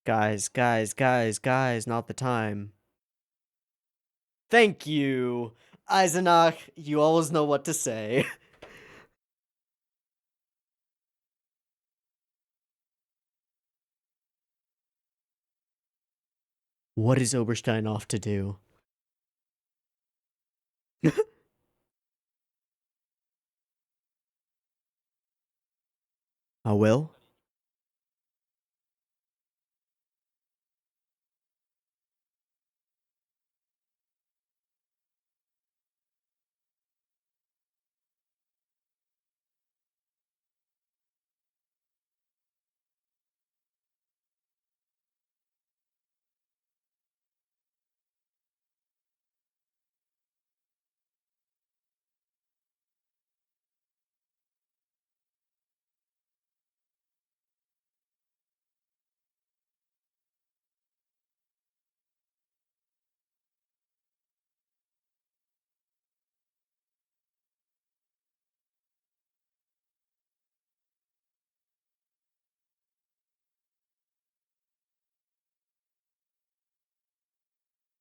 Guys, not the time. Thank you, Eisenach. You always know what to say. What is Oberstein off to do? I will.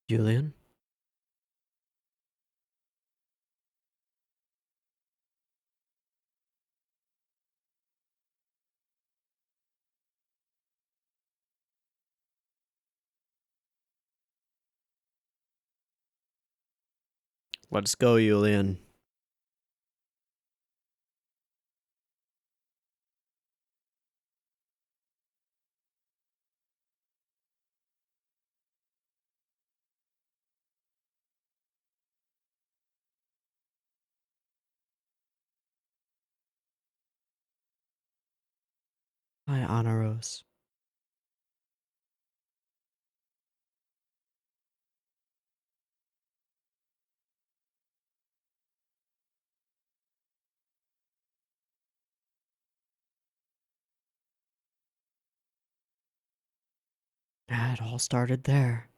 Julian? Let's go, Julian. Hi, Anna Rose. It all started there.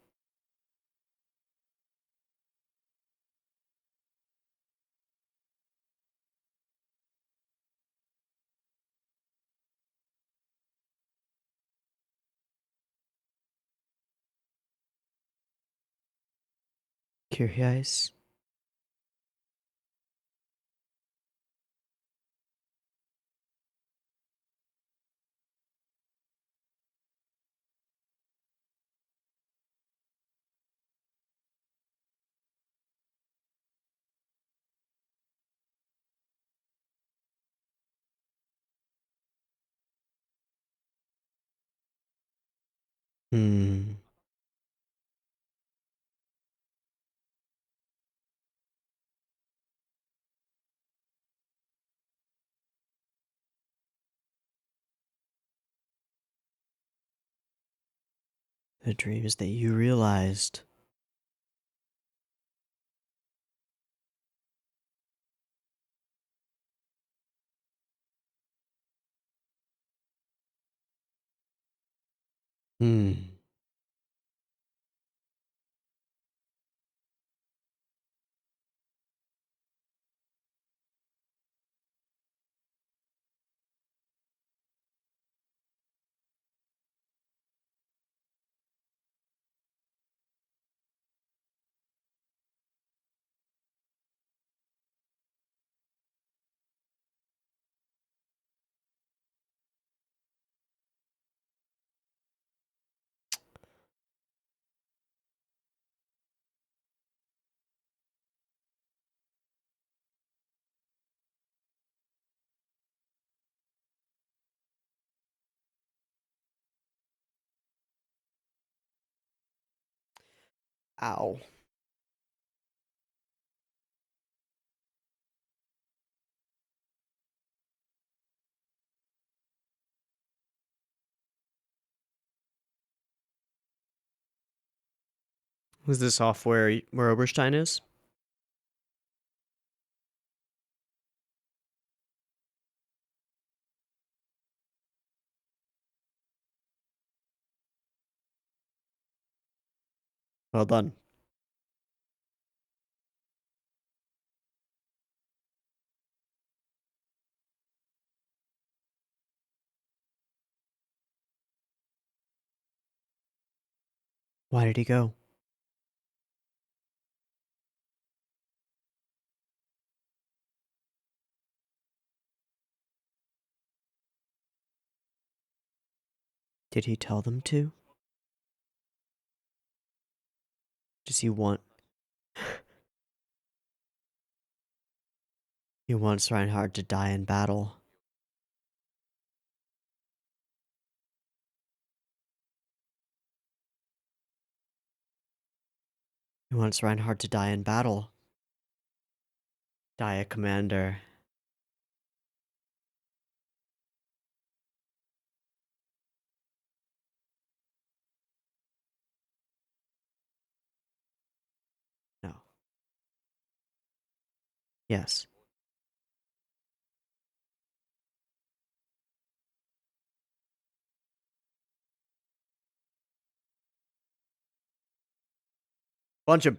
Curious. Hmm. The dreams that you realized. Hmm. Ow. Was this off where Oberstein is? Well done. Why did he go? Did he tell them to? Does he want? He wants Reinhard to die in battle. He wants Reinhard to die in battle. Die a commander. No. Yes. Bunch of.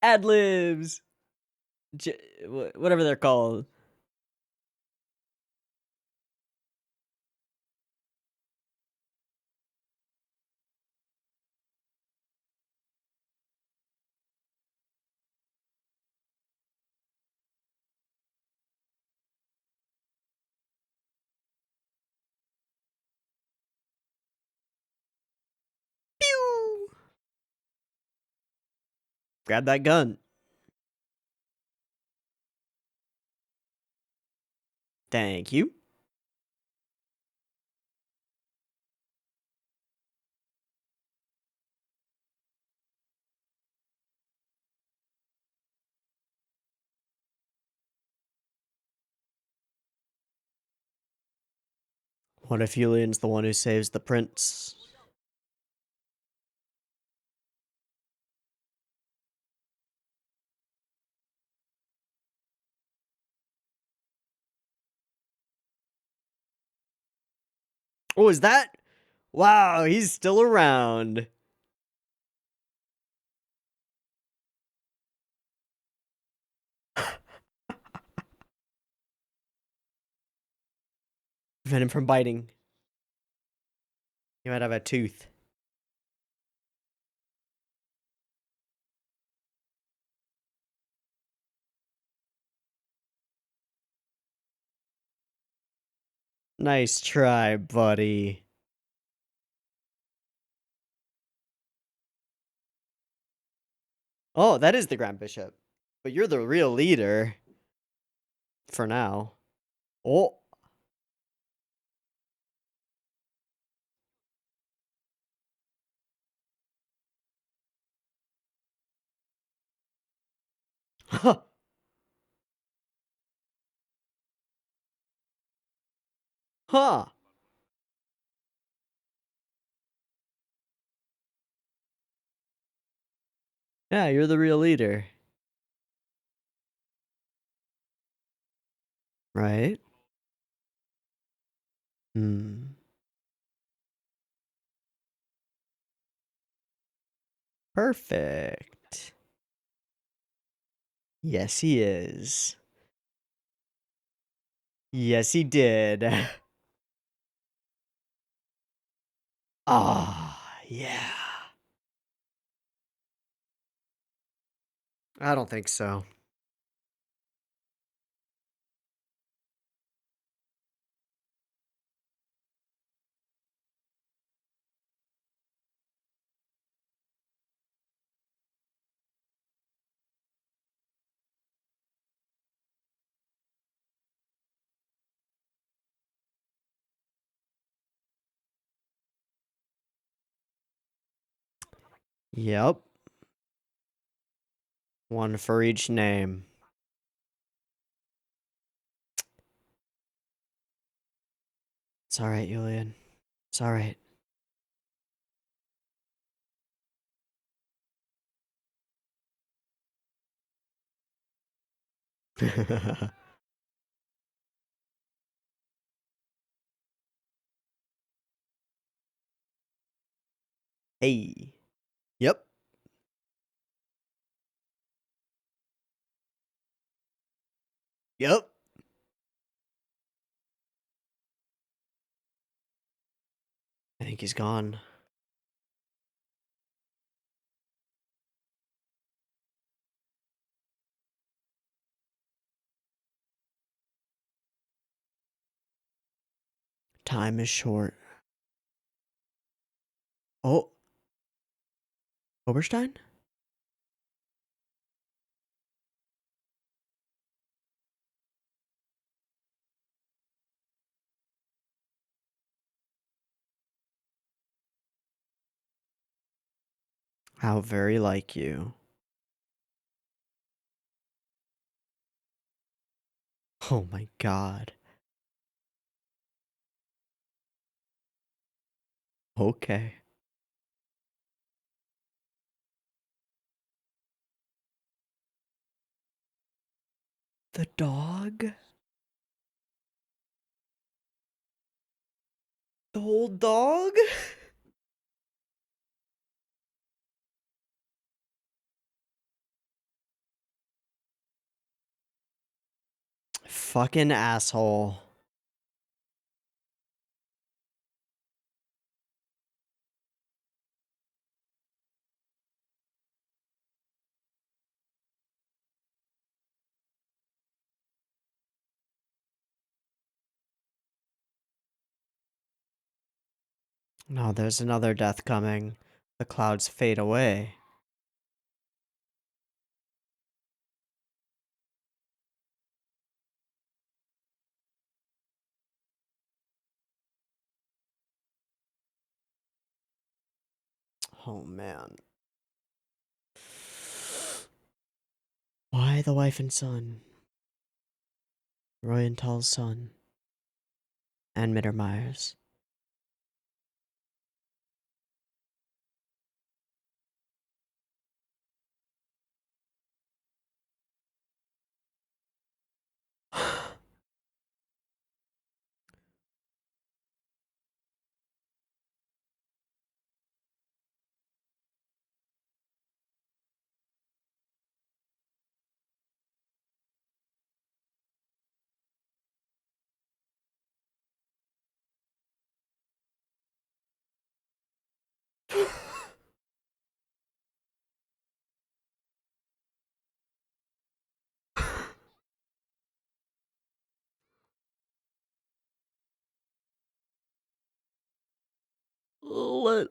Ad libs. Whatever they're called. Pew! Grab that gun. Thank you. What if Yulian's the one who saves the prince? Oh, is that? Wow, he's still around. Prevent him from biting. He might have a tooth. Nice try, buddy. Oh, that is the Grand Bishop. But you're the real leader. For now. Oh. Huh. Huh. Yeah, you're the real leader. Right? Hmm. Perfect. Yes, he is. Yes, he did. Ah, yeah. I don't think so. Yep. One for each name. It's alright, Julian. It's alright. Hey. Yep. Yep. I think he's gone. Time is short. Oh. Oberstein? How very like you. Oh my god. Okay. The dog? The whole dog? Fucking asshole. No, there's another death coming. The clouds fade away. Oh man. Why the wife and son? Roy and Tal's son. and Mittermeiers.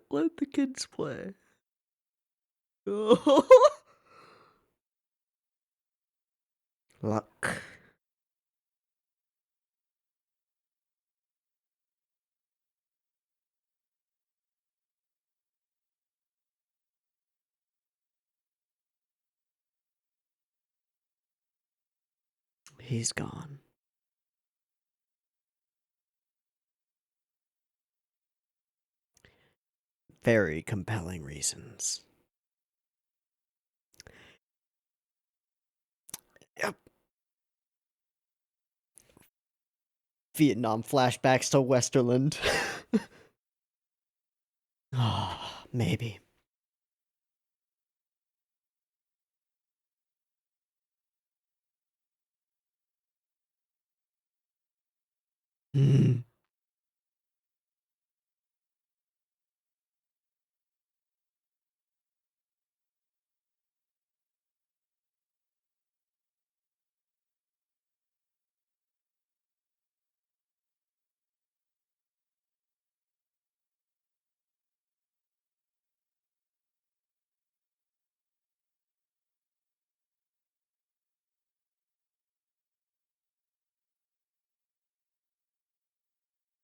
Let the kids play. Luck. He's gone. Very compelling reasons. Yep. Vietnam flashbacks to Westerland. Ah, maybe. Hmm.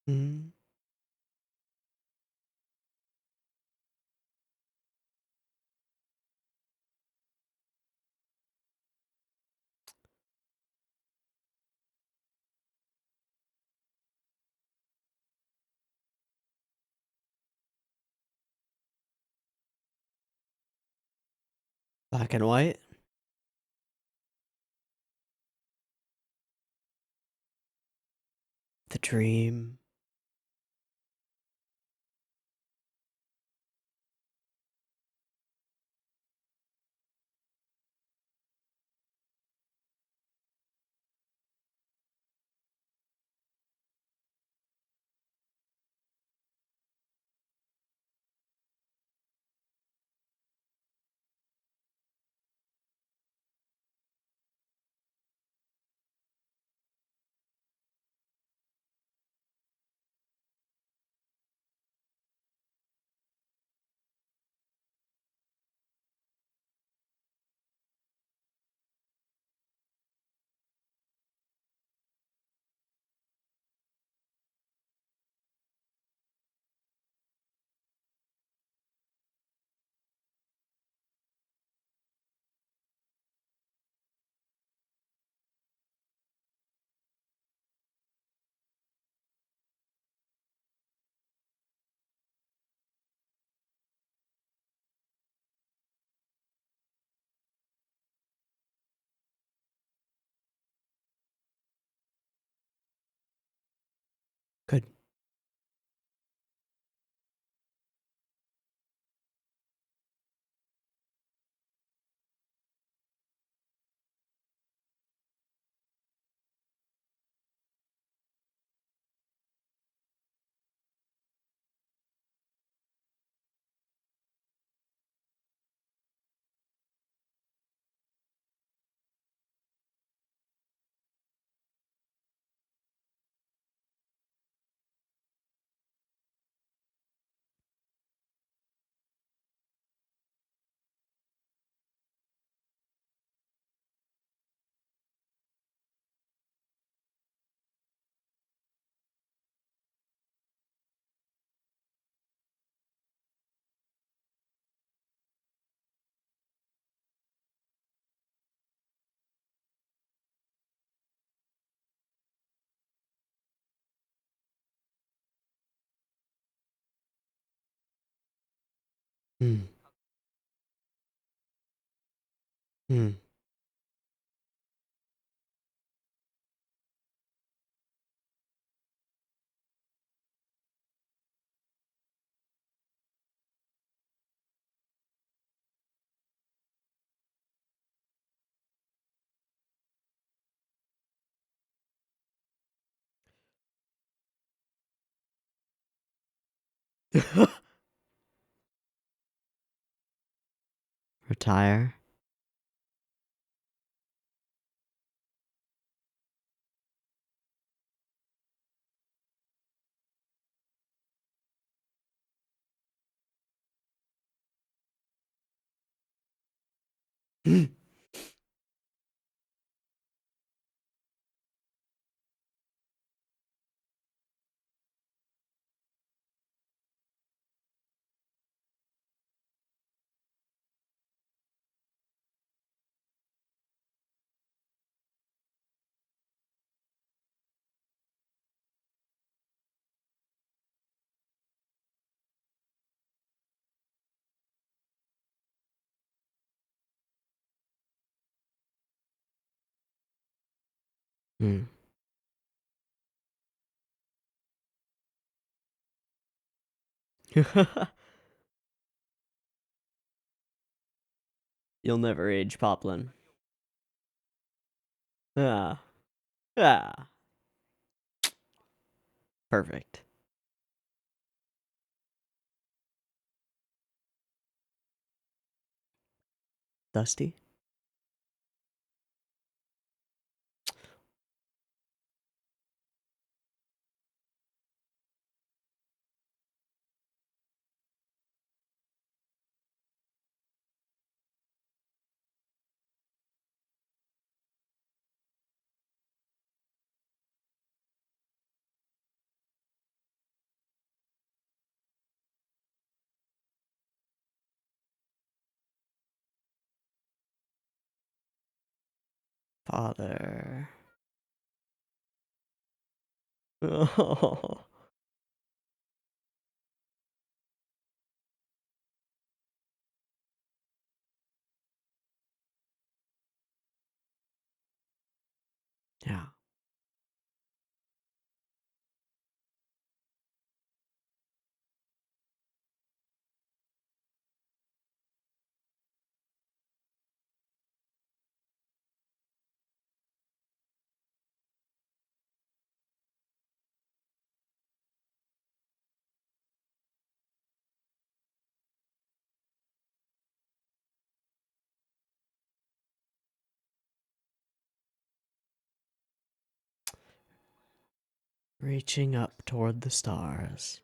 Hmm. Black and white. The dream. Good. Hmm. Hmm. Retire. Hmm. You'll never age, Poplin. Ah. Ah. Perfect. Dusty? Father. Oh. Yeah. Reaching up toward the stars.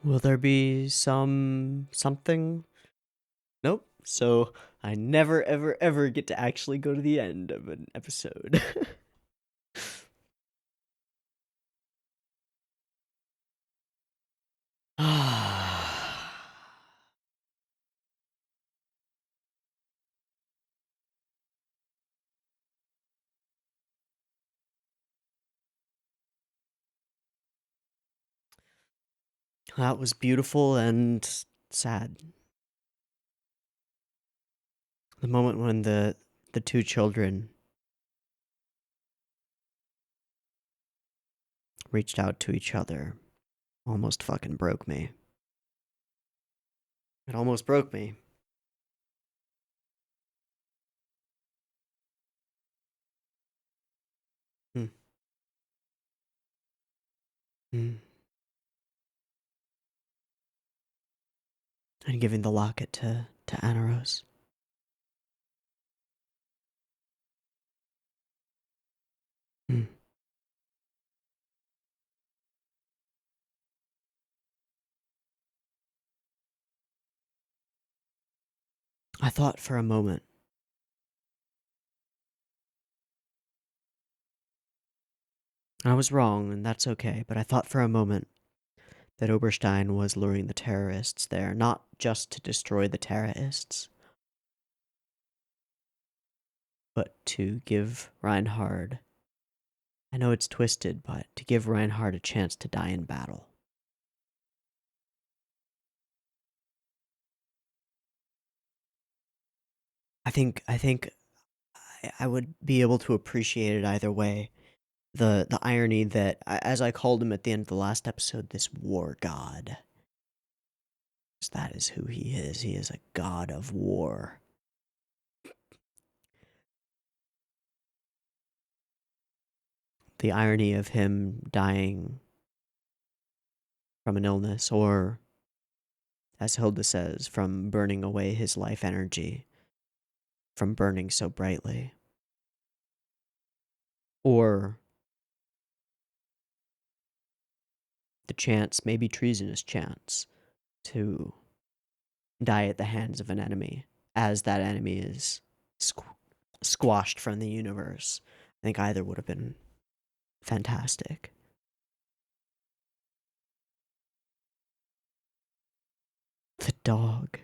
Will there be something? Nope. So I never, ever, ever get to actually go to the end of an episode. That was beautiful and sad. The moment when the two children reached out to each other almost fucking broke me. It almost broke me. Hmm. Hmm. And giving the locket to Anaros. Hmm. I thought for a moment. I was wrong, and that's okay, but I thought for a moment that Oberstein was luring the terrorists there, not just to destroy the terrorists, but to give Reinhard. I know it's twisted, but to give Reinhard a chance to die in battle. I think I would be able to appreciate it either way. The irony that, as I called him at the end of the last episode, this war god. That is who he is. He is a god of war. The irony of him dying from an illness, or, as Hilda says, from burning away his life energy, from burning so brightly. Or the chance, maybe treasonous chance, to die at the hands of an enemy, as that enemy is squashed from the universe. I think either would have been fantastic. The dog.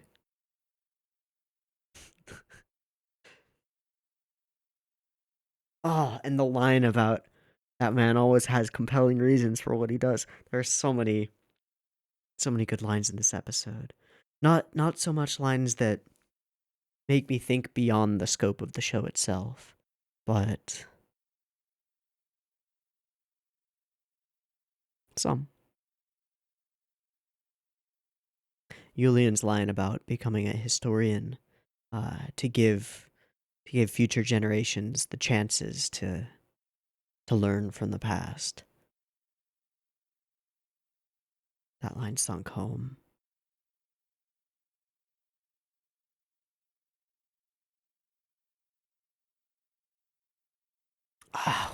Oh, and the line about that man always has compelling reasons for what he does. There's so many good lines in this episode. Not so much lines that make me think beyond the scope of the show itself, but some. Julian's line about becoming a historian, to give future generations the chances to learn from the past. That line sunk home.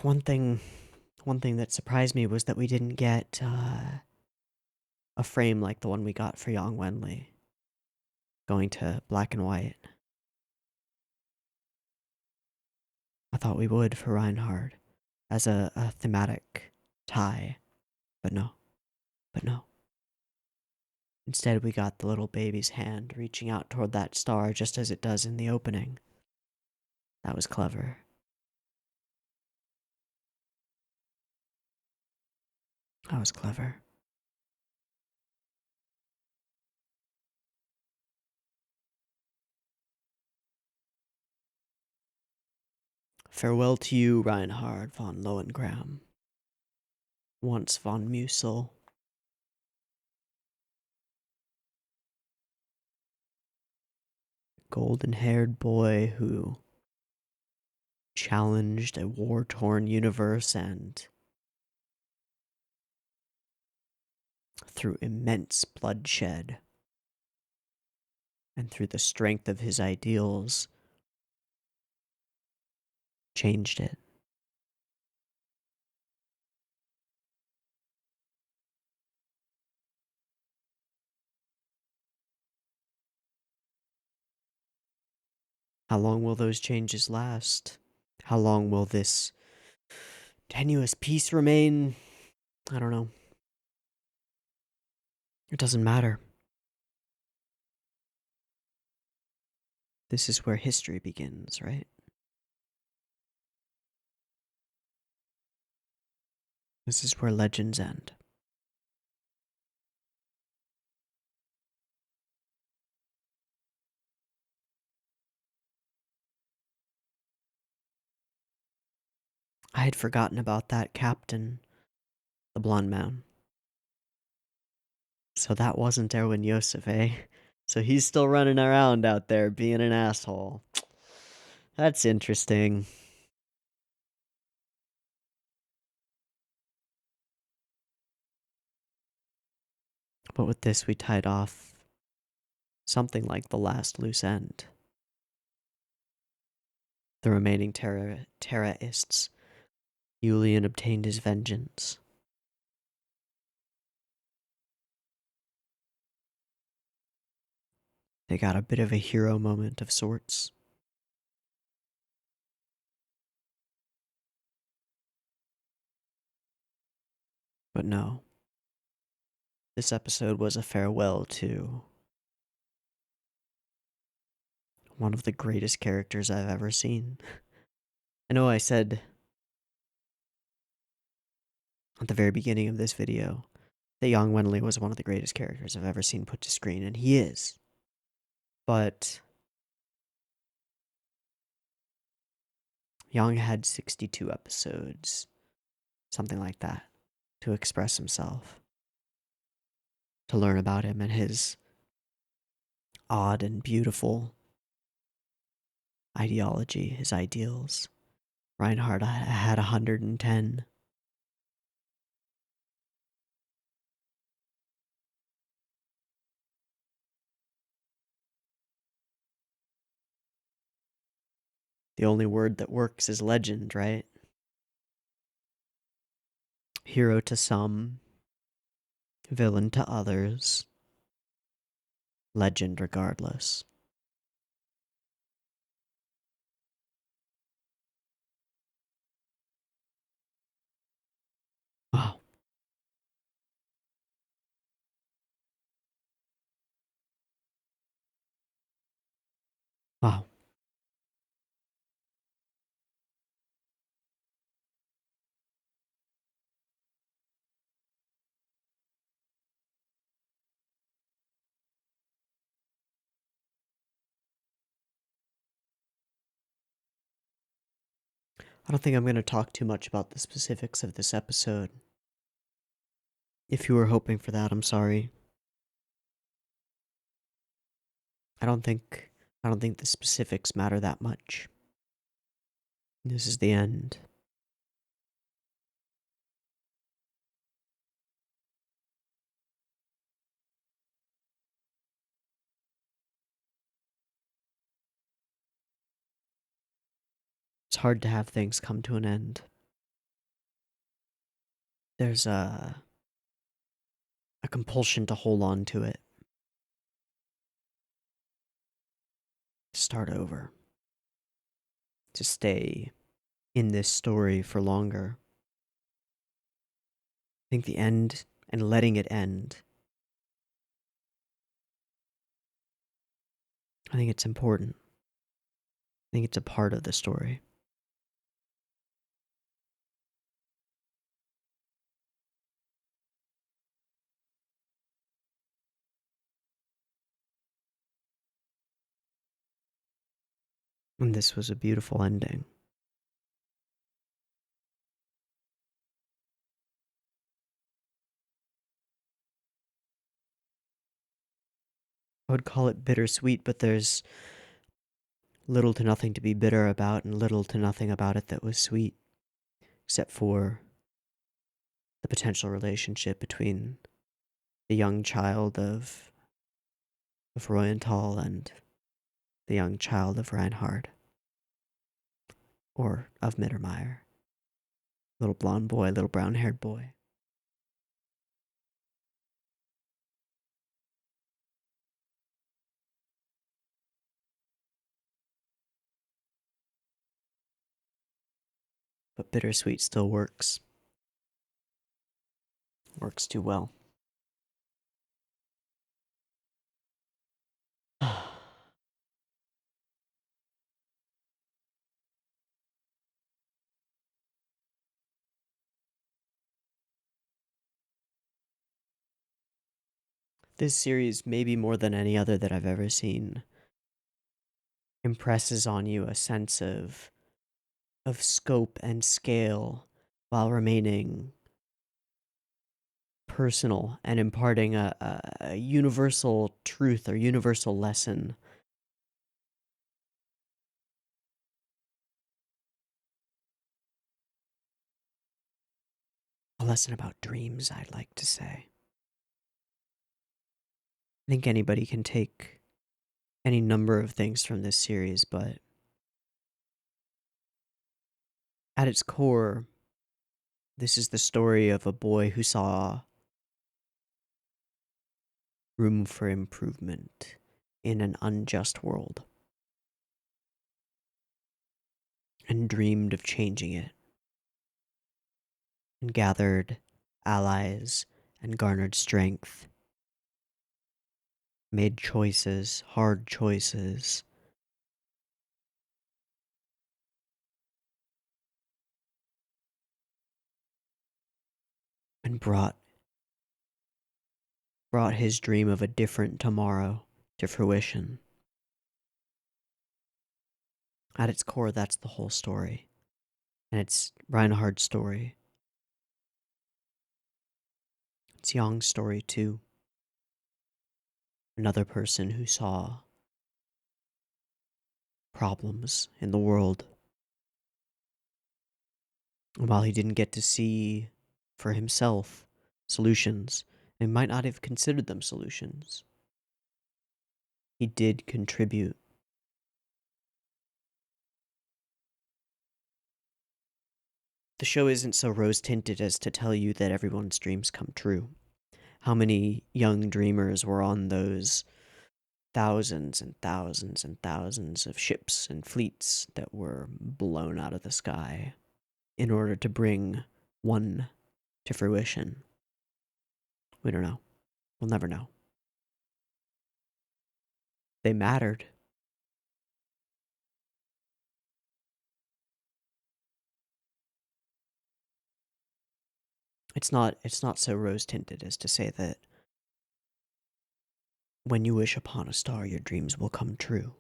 One thing that surprised me was that we didn't get a frame like the one we got for Yang Wenli, going to black and white. I thought we would for Reinhard as a thematic tie, but no, but no. Instead, we got the little baby's hand reaching out toward that star just as it does in the opening. That was clever. That was clever. Farewell to you, Reinhard von Lohengram, once von Musel. Golden-haired boy who challenged a war-torn universe and, through immense bloodshed and through the strength of his ideals, changed it. How long will those changes last? How long will this tenuous peace remain? I don't know. It doesn't matter. This is where history begins, right? This is where legends end. I had forgotten about that captain, the blonde man. So that wasn't Erwin Yosef, eh? So he's still running around out there being an asshole. That's interesting. But with this, we tied off something like the last loose end. The remaining Terraists. Julian obtained his vengeance. They got a bit of a hero moment of sorts. But no. This episode was a farewell to one of the greatest characters I've ever seen. I know I said at the very beginning of this video that Yang Wenli was one of the greatest characters I've ever seen put to screen, and he is. But Yang had 62 episodes, something like that, to express himself, to learn about him and his odd and beautiful ideology, his ideals. Reinhardt had 110. The only word that works is legend, right? Hero to some, villain to others, legend regardless. Wow. Wow. I don't think I'm going to talk too much about the specifics of this episode. If you were hoping for that, I'm sorry. I don't think the specifics matter that much. This is the end. It's hard to have things come to an end. There's a compulsion to hold on to it. To start over. To stay in this story for longer. I think the end and letting it end, I think it's important. I think it's a part of the story. And this was a beautiful ending. I would call it bittersweet, but there's little to nothing to be bitter about and little to nothing about it that was sweet, except for the potential relationship between the young child of Royenthal and the young child of Reinhard. Or of Mittermeier. Little blonde boy, little brown-haired boy. but bittersweet still works. Works too well. This series, maybe more than any other that I've ever seen, impresses on you a sense of scope and scale while remaining personal and imparting a universal truth or universal lesson. A lesson about dreams, I'd like to say. I think anybody can take any number of things from this series, but at its core, this is the story of a boy who saw room for improvement in an unjust world and dreamed of changing it and gathered allies and garnered strength, made choices, hard choices, and brought his dream of a different tomorrow to fruition. At its core, that's the whole story. And it's Reinhardt's story. It's Yang's story, too. Another person who saw problems in the world. And while he didn't get to see for himself solutions, and might not have considered them solutions, he did contribute. The show isn't so rose-tinted as to tell you that everyone's dreams come true. How many young dreamers were on those thousands and thousands and thousands of ships and fleets that were blown out of the sky in order to bring one to fruition? We don't know. We'll never know. They mattered. It's not so rose-tinted as to say that when you wish upon a star, your dreams will come true.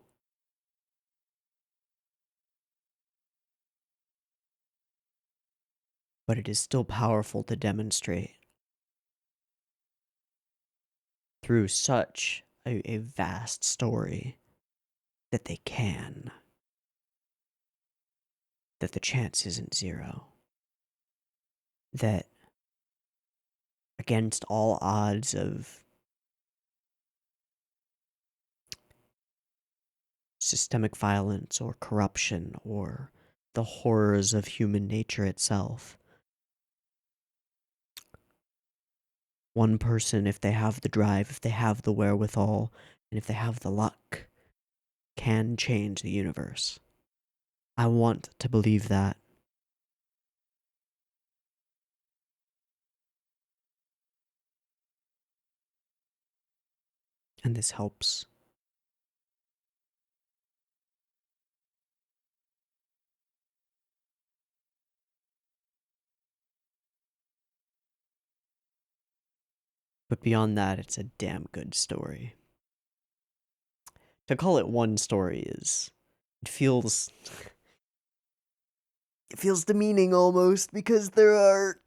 But it is still powerful to demonstrate through such a vast story that they can. That the chance isn't zero. That against all odds of systemic violence or corruption or the horrors of human nature itself, one person, if they have the drive, if they have the wherewithal, and if they have the luck, can change the universe. I want to believe that. And this helps. But beyond that, it's a damn good story. To call it one story it feels demeaning almost, because there are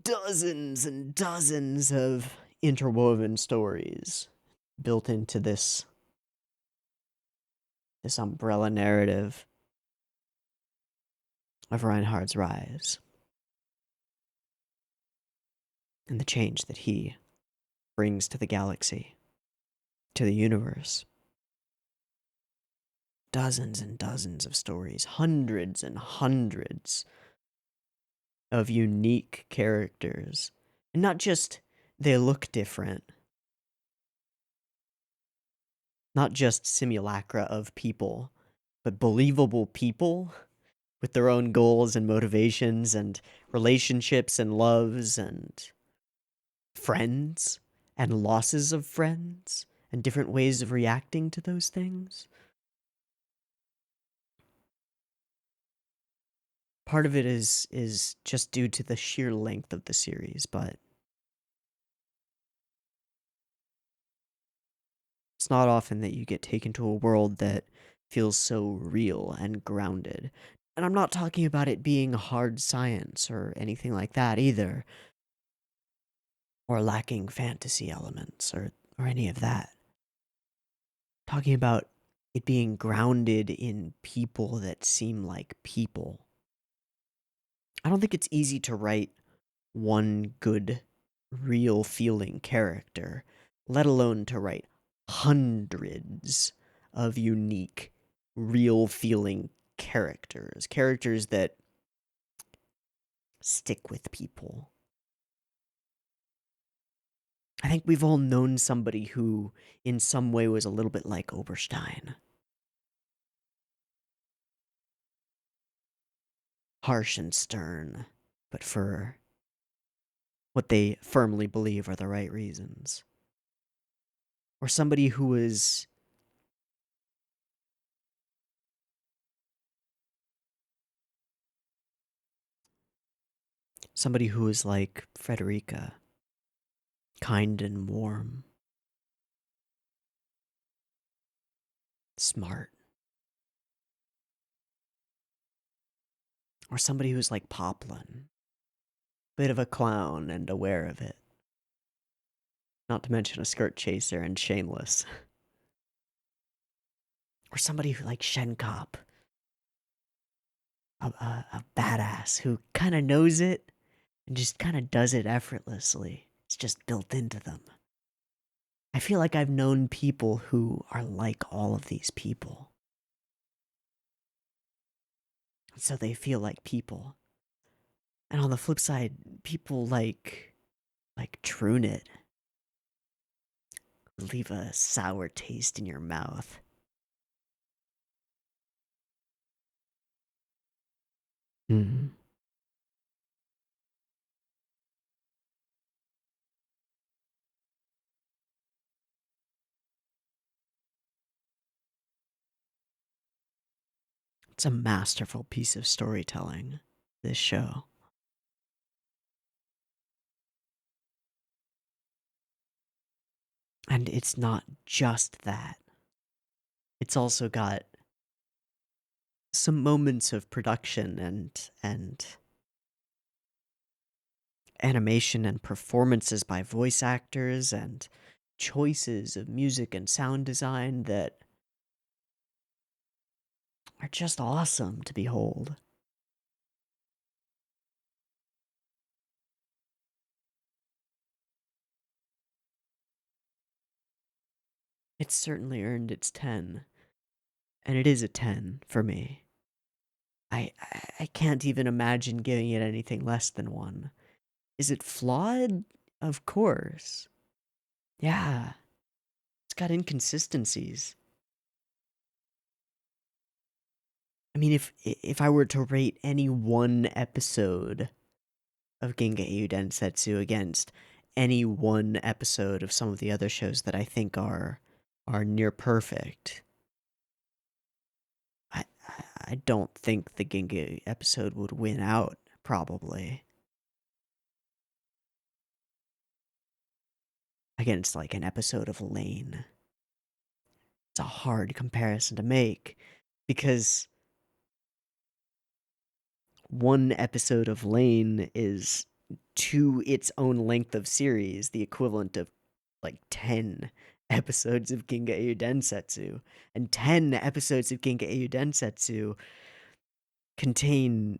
dozens and dozens of interwoven stories built into this umbrella narrative of Reinhardt's rise and the change that he brings to the galaxy, to the universe. Dozens and dozens of stories, hundreds and hundreds of unique characters. And not just they look different, not just simulacra of people, but believable people with their own goals and motivations and relationships and loves and friends and losses of friends and different ways of reacting to those things. Part of it is just due to the sheer length of the series, but it's not often that you get taken to a world that feels so real and grounded. And I'm not talking about it being hard science or anything like that either, or lacking fantasy elements or any of that. I'm talking about it being grounded in people that seem like people. I don't think it's easy to write one good, real feeling character, let alone to write hundreds of unique, real feeling characters. Characters that stick with people. I think we've all known somebody who, in some way, was a little bit like Oberstein. Harsh and stern, but for what they firmly believe are the right reasons. Or somebody who was like Frederica, kind and warm, smart. Or somebody who's like Poplin, bit of a clown and aware of it. Not to mention a skirt chaser and shameless. Or somebody who like Shenkop, a badass who kind of knows it and just kind of does it effortlessly. It's just built into them. I feel like I've known people who are like all of these people. So they feel like people. And on the flip side, people like Trunit leave a sour taste in your mouth. Hmm. It's a masterful piece of storytelling, this show. And it's not just that. It's also got some moments of production and animation and performances by voice actors and choices of music and sound design that are just awesome to behold. It's certainly earned its 10, and it is a 10 for me. I can't even imagine giving it anything less than 1. Is it flawed? Of course. Yeah. It's got inconsistencies. I mean, if I were to rate any one episode of Ginga Eiyuu Densetsu against any one episode of some of the other shows that I think are near perfect, I I don't think the Ginga episode would win out, probably. Against like an episode of Lane. It's a hard comparison to make because one episode of Lane is to its own length of series the equivalent of like 10 episodes of Ginga Eiyuu Densetsu, and 10 episodes of Ginga Eiyuu Densetsu contain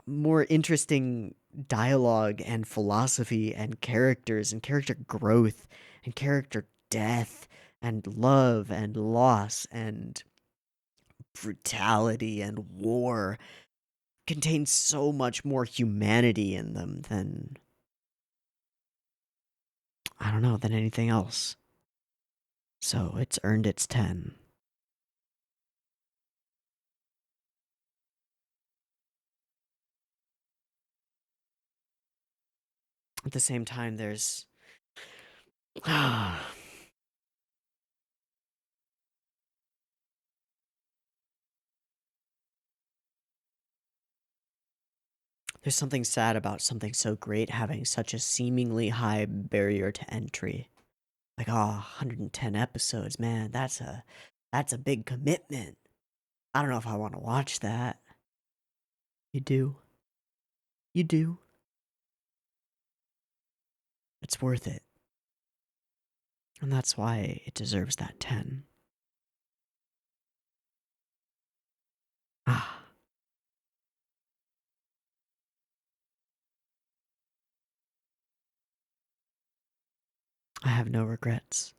more interesting dialogue and philosophy and characters and character growth and character death and love and loss and brutality and war, contain so much more humanity in them than, I don't know, than anything else. So it's earned its 10. at the same time, there's there's something sad about something so great having such a seemingly high barrier to entry. Like, 110 episodes, man, that's a big commitment. I don't know if I want to watch that. You do. You do. It's worth it. And that's why it deserves that 10. Ah, I have no regrets.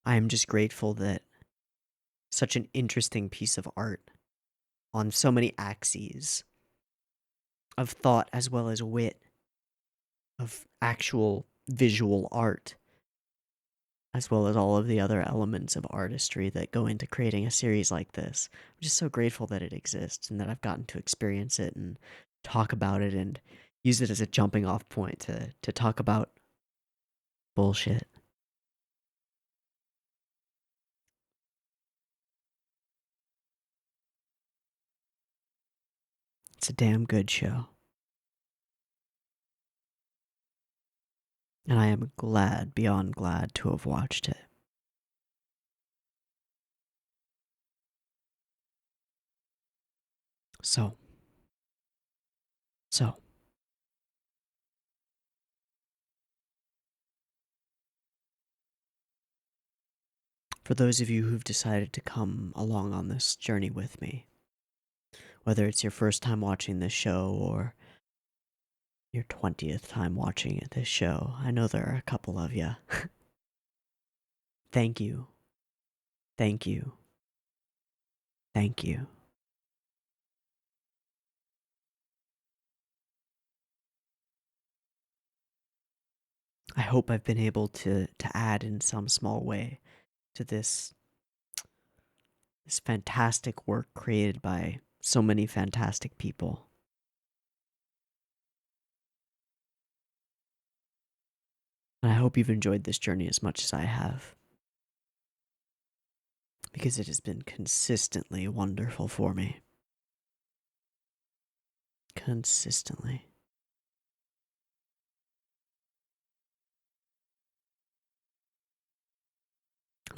I am just grateful that such an interesting piece of art on so many axes of thought as well as wit, of actual visual art, as well as all of the other elements of artistry that go into creating a series like this. I'm just so grateful that it exists and that I've gotten to experience it and talk about it and use it as a jumping off point to talk about bullshit. It's a damn good show. And I am glad, beyond glad, to have watched it. So, so, for those of you who've decided to come along on this journey with me, whether it's your first time watching this show or your 20th time watching this show, I know there are a couple of you. Thank you. Thank you. Thank you. I hope I've been able to add in some small way to this fantastic work created by so many fantastic people. And I hope you've enjoyed this journey as much as I have, because it has been consistently wonderful for me. Consistently.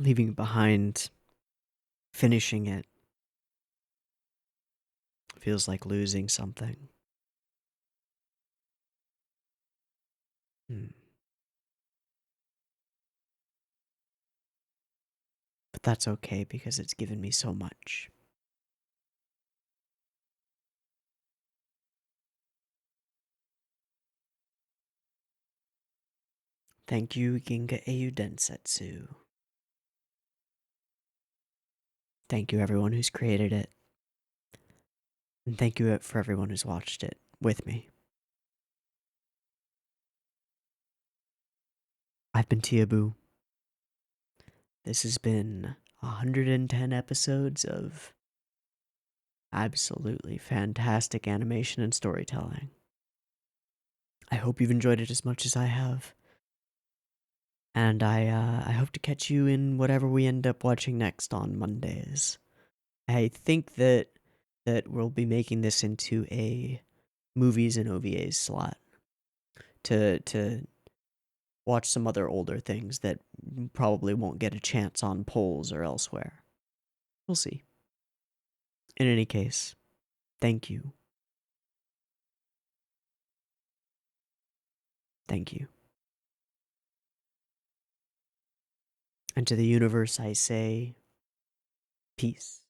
Leaving behind, finishing it, feels like losing something. But that's okay because it's given me so much. Thank you, Ginga Eiyuu Densetsu. Thank you, everyone who's created it. And thank you for everyone who's watched it with me. I've been Teeaboo. This has been 110 episodes of absolutely fantastic animation and storytelling. I hope you've enjoyed it as much as I have. And I hope to catch you in whatever we end up watching next on Mondays. I think that we'll be making this into a movies and OVAs slot to watch some other older things that probably won't get a chance on polls or elsewhere. We'll see. In any case, thank you. Thank you. And to the universe I say, peace.